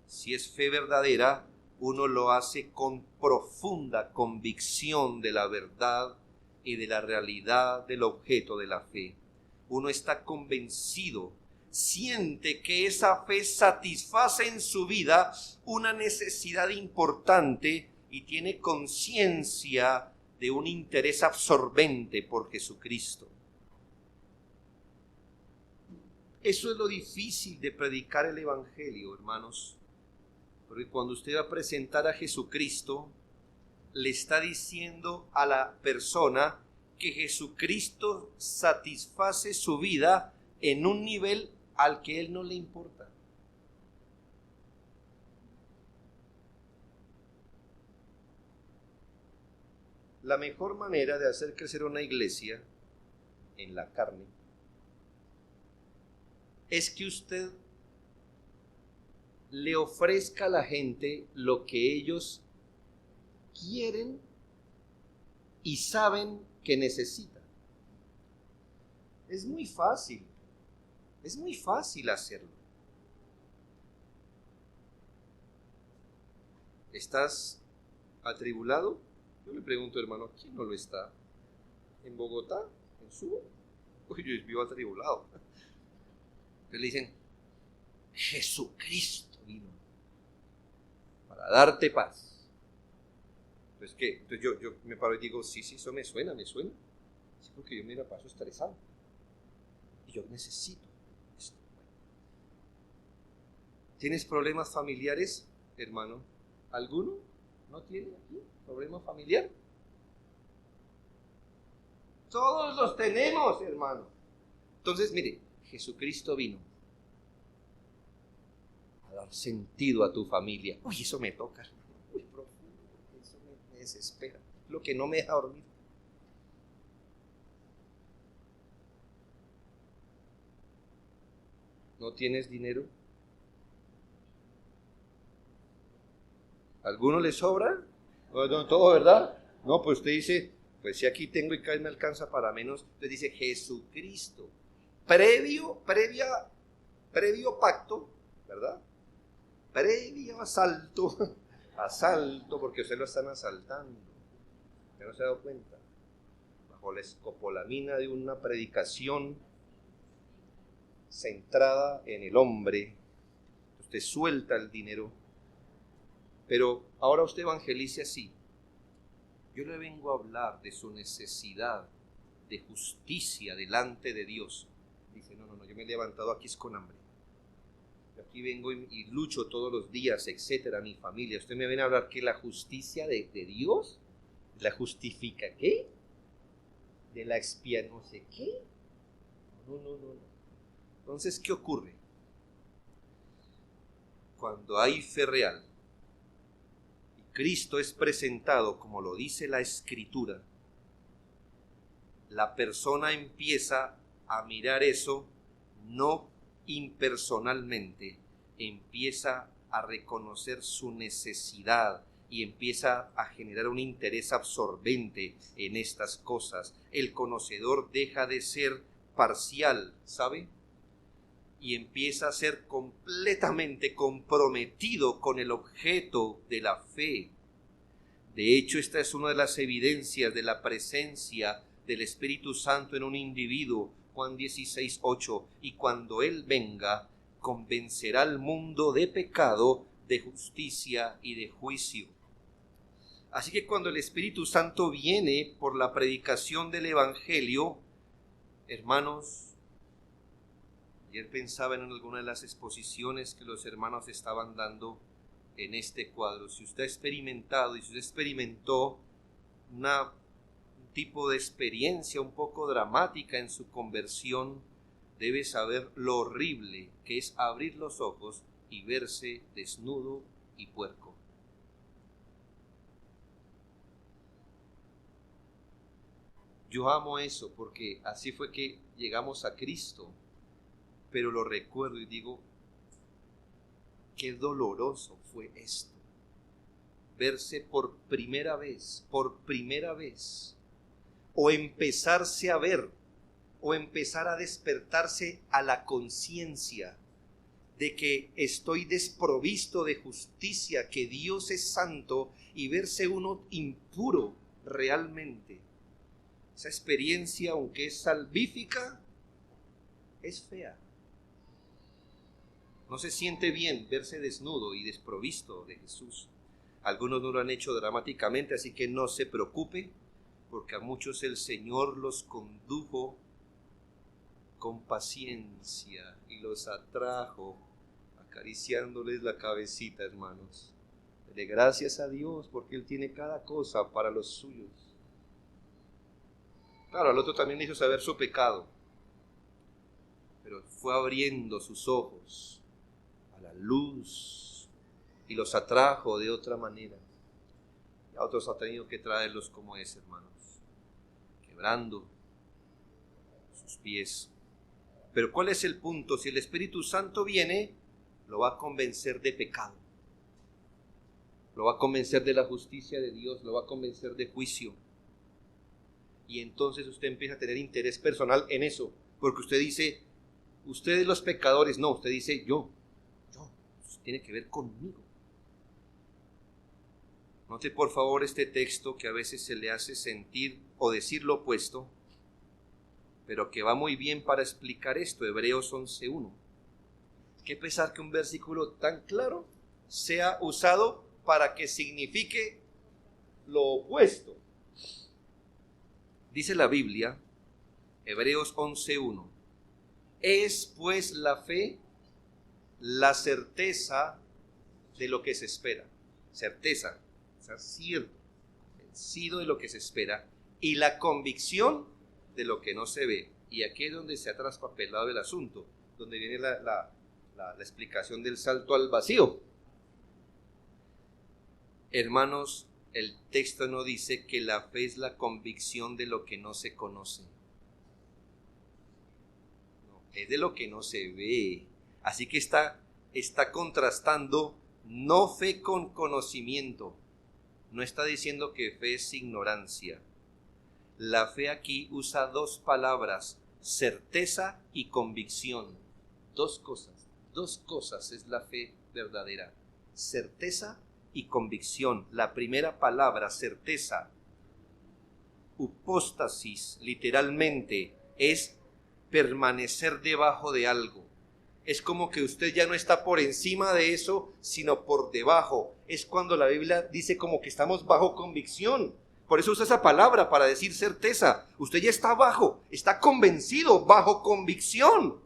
si es fe verdadera, uno lo hace con profunda convicción de la verdad y de la realidad del objeto de la fe. Uno está convencido, siente que esa fe satisface en su vida una necesidad importante y tiene conciencia de un interés absorbente por Jesucristo. Eso es lo difícil de predicar el Evangelio, hermanos, porque cuando usted va a presentar a Jesucristo, le está diciendo a la persona que Jesucristo satisface su vida en un nivel al que él no le importa. La mejor manera de hacer crecer una iglesia en la carne es que usted le ofrezca a la gente lo que ellos quieren y saben que necesitan. Es muy fácil hacerlo. ¿Estás atribulado? Yo le pregunto, hermano, ¿quién no lo está? ¿En Bogotá? ¿En Suba? Uy, yo vivo atribulado. Entonces le dicen, Jesucristo vino para darte paz. Entonces, ¿qué? Entonces yo me paro y digo, sí, eso me suena. Sí, porque yo me la paso estresado. Y yo necesito esto. ¿Tienes problemas familiares, hermano? ¿Alguno no tiene aquí problema familiar? Todos los tenemos, hermano. Entonces, mire, Jesucristo vino a dar sentido a tu familia. Uy, eso me toca, hermano. Muy profundo. Eso me desespera. Lo que no me deja dormir. ¿No tienes dinero? ¿Alguno le sobra? No, todo, ¿verdad? No, pues usted dice, pues si aquí tengo y cada vez me alcanza para menos. Usted dice, Jesucristo, previo pacto, ¿verdad? Previo asalto, porque usted lo están asaltando. ¿Usted no se ha dado cuenta? Bajo la escopolamina de una predicación centrada en el hombre, usted suelta el dinero, pero ahora usted evangelice así. Yo le vengo a hablar de su necesidad de justicia delante de Dios. Dice, no, yo me he levantado aquí es con hambre. Yo aquí vengo y lucho todos los días, etcétera, mi familia. Usted me viene a hablar que la justicia de Dios, ¿la justifica qué? ¿De la expía no sé qué? No. Entonces, ¿qué ocurre? Cuando hay fe real y Cristo es presentado como lo dice la Escritura, la persona empieza a mirar eso no impersonalmente, empieza a reconocer su necesidad y empieza a generar un interés absorbente en estas cosas. El conocedor deja de ser parcial, ¿sabe? Y empieza a ser completamente comprometido con el objeto de la fe. De hecho, esta es una de las evidencias de la presencia del Espíritu Santo en un individuo. Juan 16:8, y cuando Él venga, convencerá al mundo de pecado, de justicia y de juicio. Así que cuando el Espíritu Santo viene por la predicación del Evangelio, hermanos, ayer pensaba en alguna de las exposiciones que los hermanos estaban dando en este cuadro. Si usted ha experimentado y si usted experimentó un tipo de experiencia un poco dramática en su conversión, debe saber lo horrible que es abrir los ojos y verse desnudo y puerco. Yo amo eso porque así fue que llegamos a Cristo, pero lo recuerdo y digo, qué doloroso fue esto. Verse por primera vez, o empezarse a ver, o empezar a despertarse a la conciencia de que estoy desprovisto de justicia, que Dios es santo, y verse uno impuro realmente. Esa experiencia, aunque es salvífica, es fea. No se siente bien verse desnudo y desprovisto de Jesús. Algunos no lo han hecho dramáticamente, así que no se preocupe, porque a muchos el Señor los condujo con paciencia y los atrajo, acariciándoles la cabecita, hermanos. Dele gracias a Dios, porque Él tiene cada cosa para los suyos. Claro, al otro también le hizo saber su pecado, pero fue abriendo sus ojos a la luz y los atrajo de otra manera. Y a otros ha tenido que traerlos como es, hermanos, quebrando sus pies. Pero ¿cuál es el punto? Si el Espíritu Santo viene, lo va a convencer de pecado, lo va a convencer de la justicia de Dios, lo va a convencer de juicio. Y entonces usted empieza a tener interés personal en eso, porque usted dice, ustedes los pecadores, no, usted dice yo, eso tiene que ver conmigo. Note por favor este texto que a veces se le hace sentir o decir lo opuesto, pero que va muy bien para explicar esto, Hebreos 11:1. Qué pesar que un versículo tan claro sea usado para que signifique lo opuesto. Dice la Biblia, Hebreos 11:1, es pues la fe la certeza de lo que se espera. Certeza, o sea, cierto, convencido de lo que se espera, y la convicción de lo que no se ve. Y aquí es donde se ha traspapelado el asunto, donde viene la explicación del salto al vacío. Hermanos, el texto no dice que la fe es la convicción de lo que no se conoce. No, es de lo que no se ve. Así que está contrastando no fe con conocimiento. No está diciendo que fe es ignorancia. La fe aquí usa dos palabras, certeza y convicción. Dos cosas es la fe verdadera. Certeza y convicción. La primera palabra, certeza, upóstasis, literalmente, es permanecer debajo de algo. Es como que usted ya no está por encima de eso, sino por debajo. Es cuando la Biblia dice como que estamos bajo convicción. Por eso usa esa palabra para decir certeza. Usted ya está abajo, está convencido, bajo convicción.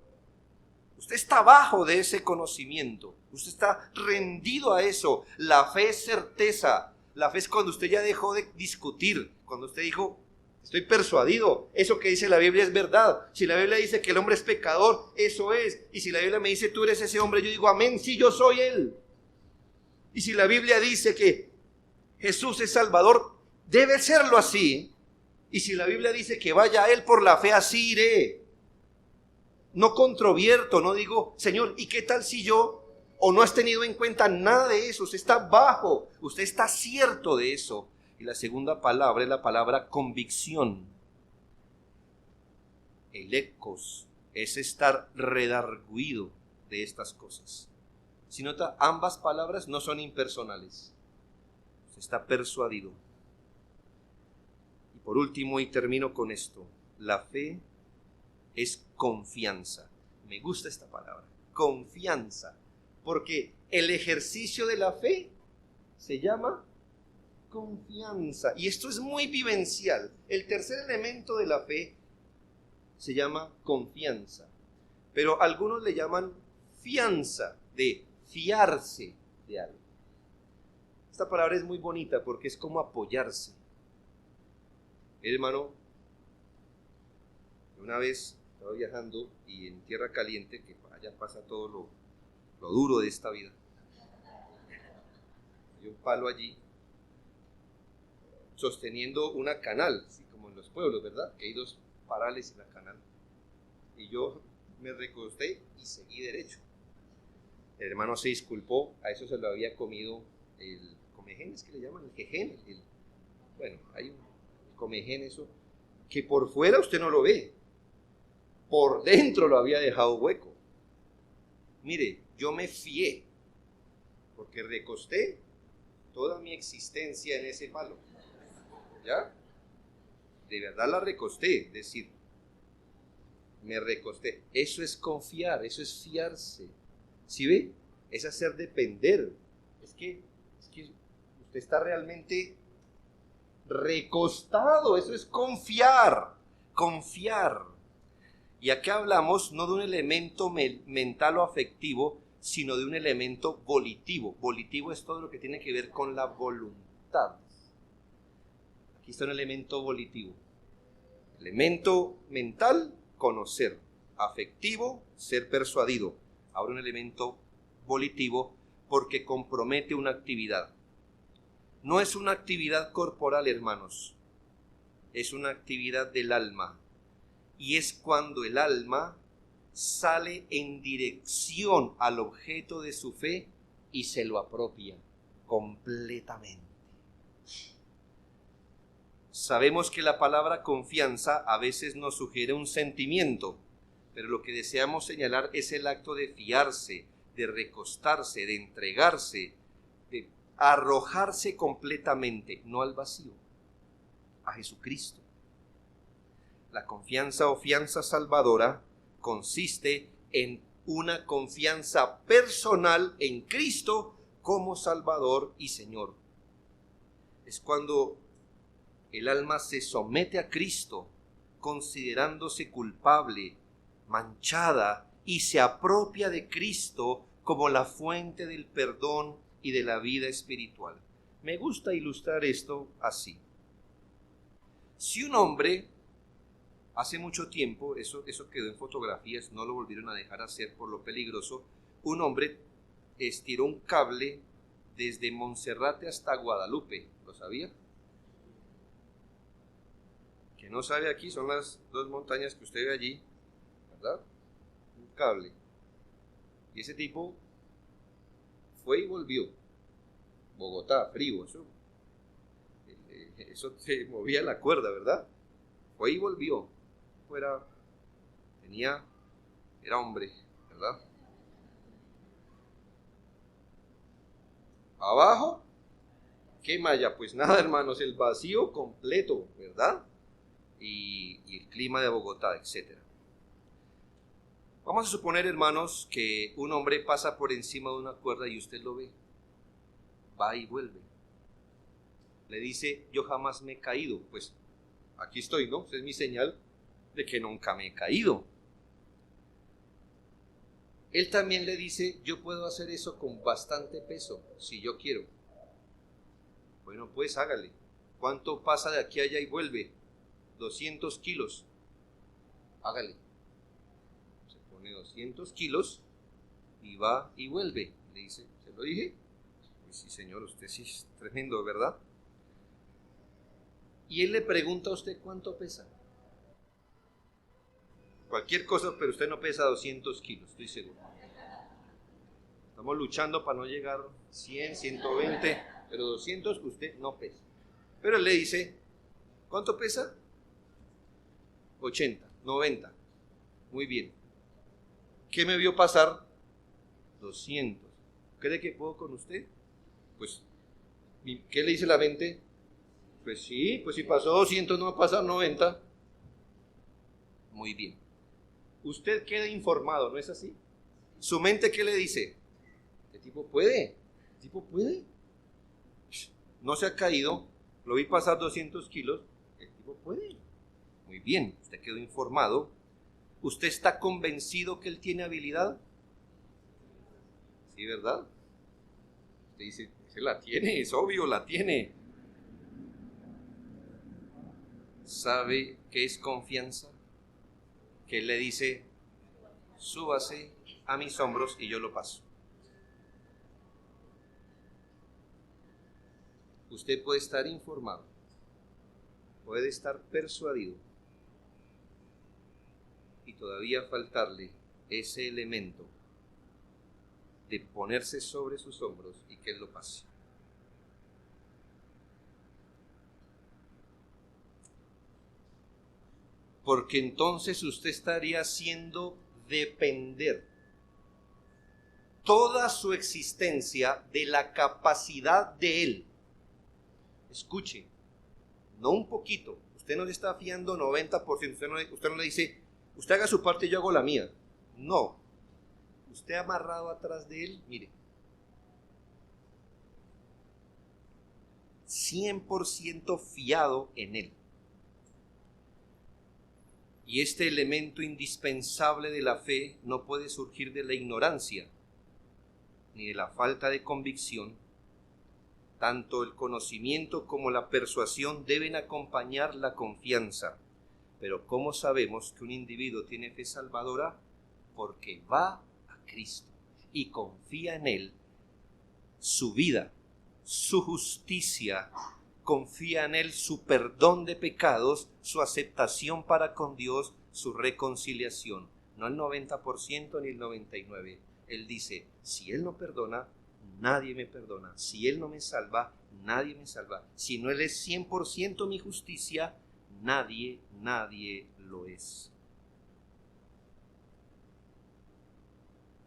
Usted está abajo de ese conocimiento. Usted está rendido a eso. La fe es certeza. La fe es cuando usted ya dejó de discutir. Cuando usted dijo, estoy persuadido. Eso que dice la Biblia es verdad. Si la Biblia dice que el hombre es pecador, eso es. Y si la Biblia me dice, tú eres ese hombre, yo digo, amén, sí, yo soy él. Y si la Biblia dice que Jesús es Salvador, debe serlo así. Y si la Biblia dice que vaya a él por la fe, así iré. No controvierto, no digo, Señor, ¿y qué tal si yo o no has tenido en cuenta nada de eso, usted está bajo, usted está cierto de eso. Y la segunda palabra es la palabra convicción. Elecos es estar redarguido de estas cosas. Si nota, ambas palabras no son impersonales. Se está persuadido. Y por último, y termino con esto, la fe es confianza. Me gusta esta palabra, confianza, porque el ejercicio de la fe se llama confianza. Y esto es muy vivencial. El tercer elemento de la fe se llama confianza, pero algunos le llaman fianza, de fiarse de algo. Esta palabra es muy bonita porque es como apoyarse. Hermano, una vez estaba viajando y en tierra caliente, que allá pasa todo lo duro de esta vida, hay un palo allí sosteniendo una canal, así como en los pueblos, ¿verdad? Que hay dos parales en la canal. Y yo me recosté y seguí derecho. El hermano se disculpó, a eso se lo había comido el comején, es que le llaman el jején. Bueno, hay un comején, eso, que por fuera usted no lo ve, por dentro lo había dejado hueco. Mire, yo me fié, porque recosté toda mi existencia en ese palo. ¿Ya? De verdad la recosté, es decir, me recosté. Eso es confiar, eso es fiarse. ¿Sí ve? Es hacer depender. Es que usted está realmente recostado, eso es confiar, confiar. Y acá hablamos no de un elemento mental o afectivo, sino de un elemento volitivo. Volitivo es todo lo que tiene que ver con la voluntad. Aquí está un elemento volitivo. Elemento mental, conocer. Afectivo, ser persuadido. Ahora un elemento volitivo porque compromete una actividad. No es una actividad corporal, hermanos. Es una actividad del alma. Y es cuando el alma sale en dirección al objeto de su fe y se lo apropia completamente. Sabemos que la palabra confianza a veces nos sugiere un sentimiento, pero lo que deseamos señalar es el acto de fiarse, de recostarse, de entregarse, de arrojarse completamente, no al vacío, a Jesucristo. La confianza o fianza salvadora consiste en una confianza personal en Cristo como Salvador y Señor. Es cuando el alma se somete a Cristo, considerándose culpable, manchada, y se apropia de Cristo como la fuente del perdón y de la vida espiritual. Me gusta ilustrar esto así. Si un hombre, hace mucho tiempo, eso quedó en fotografías, no lo volvieron a dejar hacer por lo peligroso, un hombre estiró un cable desde Monserrate hasta Guadalupe, ¿lo sabía? Que no sabe, aquí son las dos montañas que usted ve allí, ¿verdad? Un cable. Y ese tipo fue y volvió. Bogotá, frío, eso se movía la cuerda, ¿verdad? Fue y volvió. Era hombre, ¿verdad? Abajo, ¿qué malla? Pues nada, hermanos, el vacío completo, ¿verdad? Y el clima de Bogotá, etc. Vamos a suponer, hermanos, que un hombre pasa por encima de una cuerda y usted lo ve, va y vuelve. Le dice, yo jamás me he caído. Pues aquí estoy, ¿no? Esa es mi señal de que nunca me he caído. Él también le dice, yo puedo hacer eso con bastante peso, si yo quiero. Bueno, pues hágale. ¿Cuánto pasa de aquí a allá y vuelve? 200 kilos. Hágale. Se pone 200 kilos y va y vuelve. Le dice, ¿se lo dije? Pues sí, señor, usted sí es tremendo, ¿verdad? Y él le pregunta a usted cuánto pesa. Cualquier cosa, pero usted no pesa 200 kilos, estoy seguro. Estamos luchando para no llegar 100, 120, pero 200 usted no pesa. Pero él le dice, ¿cuánto pesa? 80, 90. Muy bien. ¿Qué me vio pasar? 200. ¿Cree que puedo con usted? Pues, ¿qué le dice la mente? Pues sí, pues si pasó 200 no va a pasar 90. Muy bien. Usted queda informado, ¿no es así? ¿Su mente qué le dice? ¿Qué tipo puede? ¿Qué tipo puede? No se ha caído, lo vi pasar 200 kilos, el tipo puede. Muy bien, usted quedó informado. ¿Usted está convencido que él tiene habilidad? Sí, ¿verdad? Usted dice, se la tiene, es obvio, la tiene. ¿Sabe qué es confianza? Que él le dice, súbase a mis hombros y yo lo paso. Usted puede estar informado, puede estar persuadido y todavía faltarle ese elemento de ponerse sobre sus hombros y que él lo pase. Porque entonces usted estaría haciendo depender toda su existencia de la capacidad de él. Escuche, no un poquito, usted no le está fiando 90%, usted no le dice, usted haga su parte y yo hago la mía. No, usted amarrado atrás de él, mire, 100% fiado en él. Y este elemento indispensable de la fe no puede surgir de la ignorancia, ni de la falta de convicción. Tanto el conocimiento como la persuasión deben acompañar la confianza. Pero ¿cómo sabemos que un individuo tiene fe salvadora? Porque va a Cristo y confía en Él, su vida, su justicia, confía en Él su perdón de pecados, su aceptación para con Dios, su reconciliación. No el 90% ni el 99%. Él dice, si Él no perdona, nadie me perdona. Si Él no me salva, nadie me salva. Si no Él es 100% mi justicia, nadie lo es.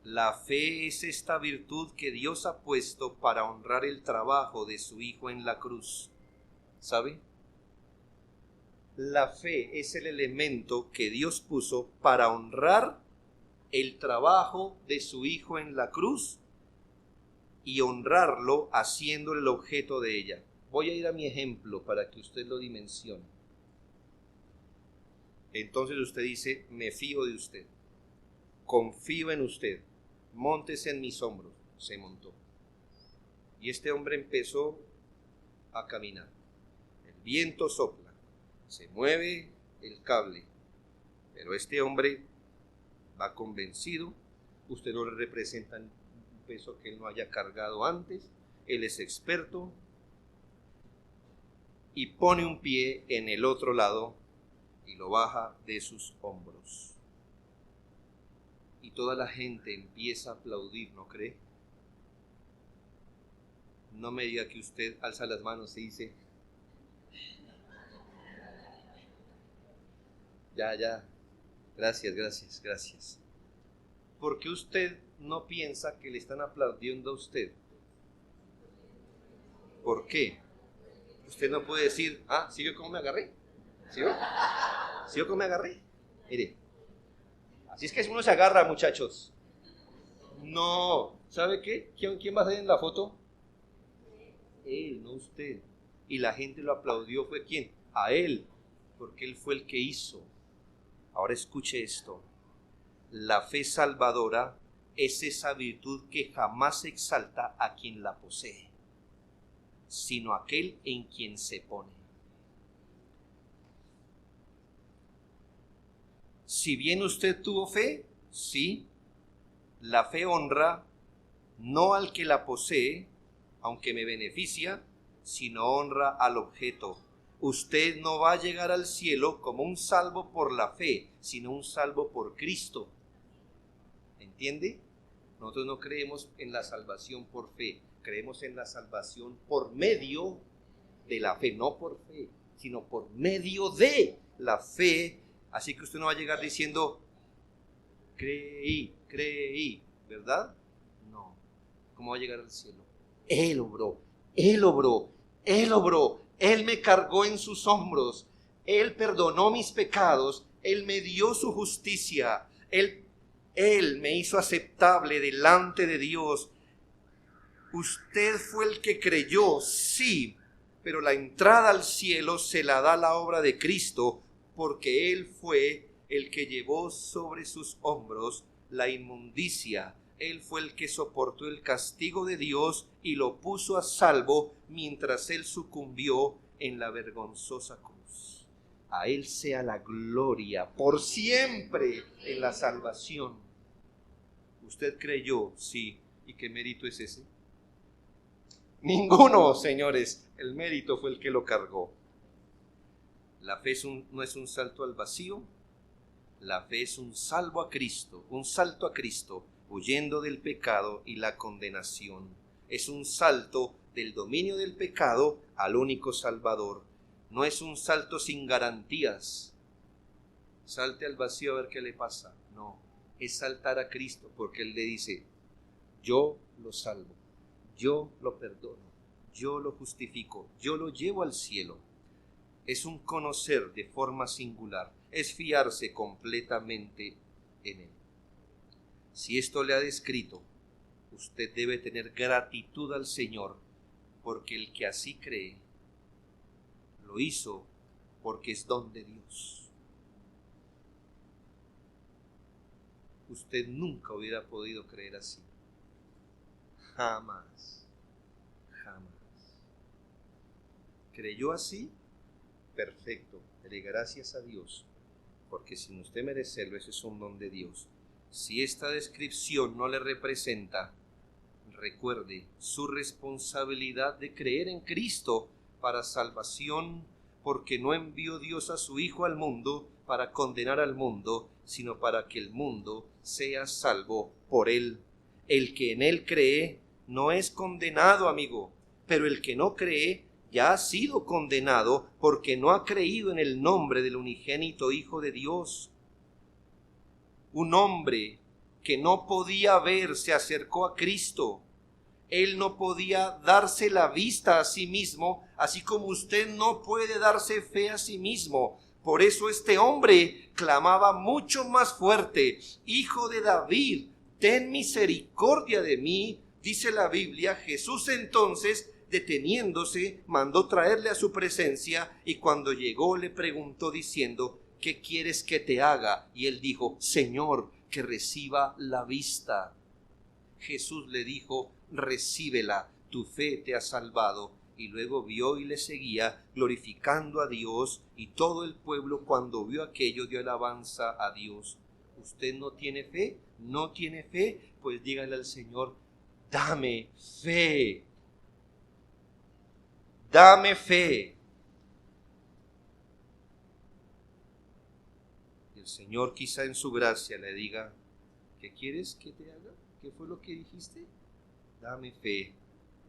La fe es esta virtud que Dios ha puesto para honrar el trabajo de su Hijo en la cruz. ¿Sabe? La fe es el elemento que Dios puso para honrar el trabajo de su Hijo en la cruz y honrarlo haciéndole el objeto de ella. Voy a ir a mi ejemplo para que usted lo dimensione. Entonces usted dice, me fío de usted, confío en usted, móntese en mis hombros. Se montó. Y este hombre empezó a caminar. El viento sopla, se mueve el cable, pero este hombre va convencido. Usted no le representa un peso que él no haya cargado antes. Él es experto y pone un pie en el otro lado y lo baja de sus hombros. Y toda la gente empieza a aplaudir, ¿no cree? No me diga que usted alza las manos y dice, ya, gracias. ¿Por qué usted no piensa que le están aplaudiendo a usted? ¿Por qué? Usted no puede decir, ¿sí vio cómo me agarré? ¿Sí vio cómo me agarré? Mire, así es que uno se agarra, muchachos. No, ¿sabe qué? ¿Quién va a salir en la foto? Él, no usted. Y la gente lo aplaudió, ¿fue quién? A él, porque él fue el que hizo. Ahora escuche esto. La fe salvadora es esa virtud que jamás exalta a quien la posee, sino aquel en quien se pone. Si bien usted tuvo fe, sí, la fe honra no al que la posee, aunque me beneficia, sino honra al objeto. Usted no va a llegar al cielo como un salvo por la fe, sino un salvo por Cristo. ¿Entiende? Nosotros no creemos en la salvación por fe, creemos en la salvación por medio de la fe, no por fe, sino por medio de la fe. Así que usted no va a llegar diciendo, creí, ¿verdad? No. ¿Cómo va a llegar al cielo? Él obró, Él me cargó en sus hombros, Él perdonó mis pecados, Él me dio su justicia, Él me hizo aceptable delante de Dios. Usted fue el que creyó, sí, pero la entrada al cielo se la da la obra de Cristo, porque Él fue el que llevó sobre sus hombros la inmundicia. Él fue el que soportó el castigo de Dios y lo puso a salvo mientras Él sucumbió en la vergonzosa cruz. A Él sea la gloria por siempre en la salvación. ¿Usted creyó? Sí. ¿Y qué mérito es ese? Ninguno, señores. El mérito fue el que lo cargó. La fe no es un salto al vacío. La fe es un salto a Cristo, huyendo del pecado y la condenación. Es un salto del dominio del pecado al único Salvador. No es un salto sin garantías. Salte al vacío a ver qué le pasa. No, es saltar a Cristo, porque Él le dice, yo lo salvo, yo lo perdono, yo lo justifico, yo lo llevo al cielo. Es un conocer de forma singular, es fiarse completamente en Él. Si esto le ha descrito, usted debe tener gratitud al Señor, porque el que así cree, lo hizo porque es don de Dios. Usted nunca hubiera podido creer así. Jamás. ¿Creyó así? Perfecto. Dele gracias a Dios, porque sin usted merecerlo, ese es un don de Dios. Si esta descripción no le representa, recuerde su responsabilidad de creer en Cristo para salvación, porque no envió Dios a su Hijo al mundo para condenar al mundo, sino para que el mundo sea salvo por Él. El que en Él cree no es condenado, amigo, pero el que no cree ya ha sido condenado porque no ha creído en el nombre del unigénito Hijo de Dios. Un hombre que no podía ver se acercó a Cristo. Él no podía darse la vista a sí mismo, así como usted no puede darse fe a sí mismo. Por eso este hombre clamaba mucho más fuerte: Hijo de David, ten misericordia de mí. Dice la Biblia, Jesús entonces, deteniéndose, mandó traerle a su presencia, y cuando llegó le preguntó diciendo: ¿qué quieres que te haga? Y él dijo: Señor, que reciba la vista. Jesús le dijo: recíbela, tu fe te ha salvado. Y luego vio y le seguía, glorificando a Dios, y todo el pueblo, cuando vio aquello, dio alabanza a Dios. ¿Usted no tiene fe? ¿No tiene fe? Pues dígale al Señor: dame fe. Dame fe. Y el Señor quizá en su gracia le diga: ¿qué quieres que te haga? ¿Qué fue lo que dijiste? Dame fe.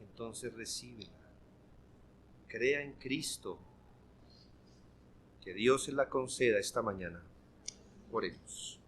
Entonces recíbela. Crea en Cristo. Que Dios se la conceda esta mañana. Oremos.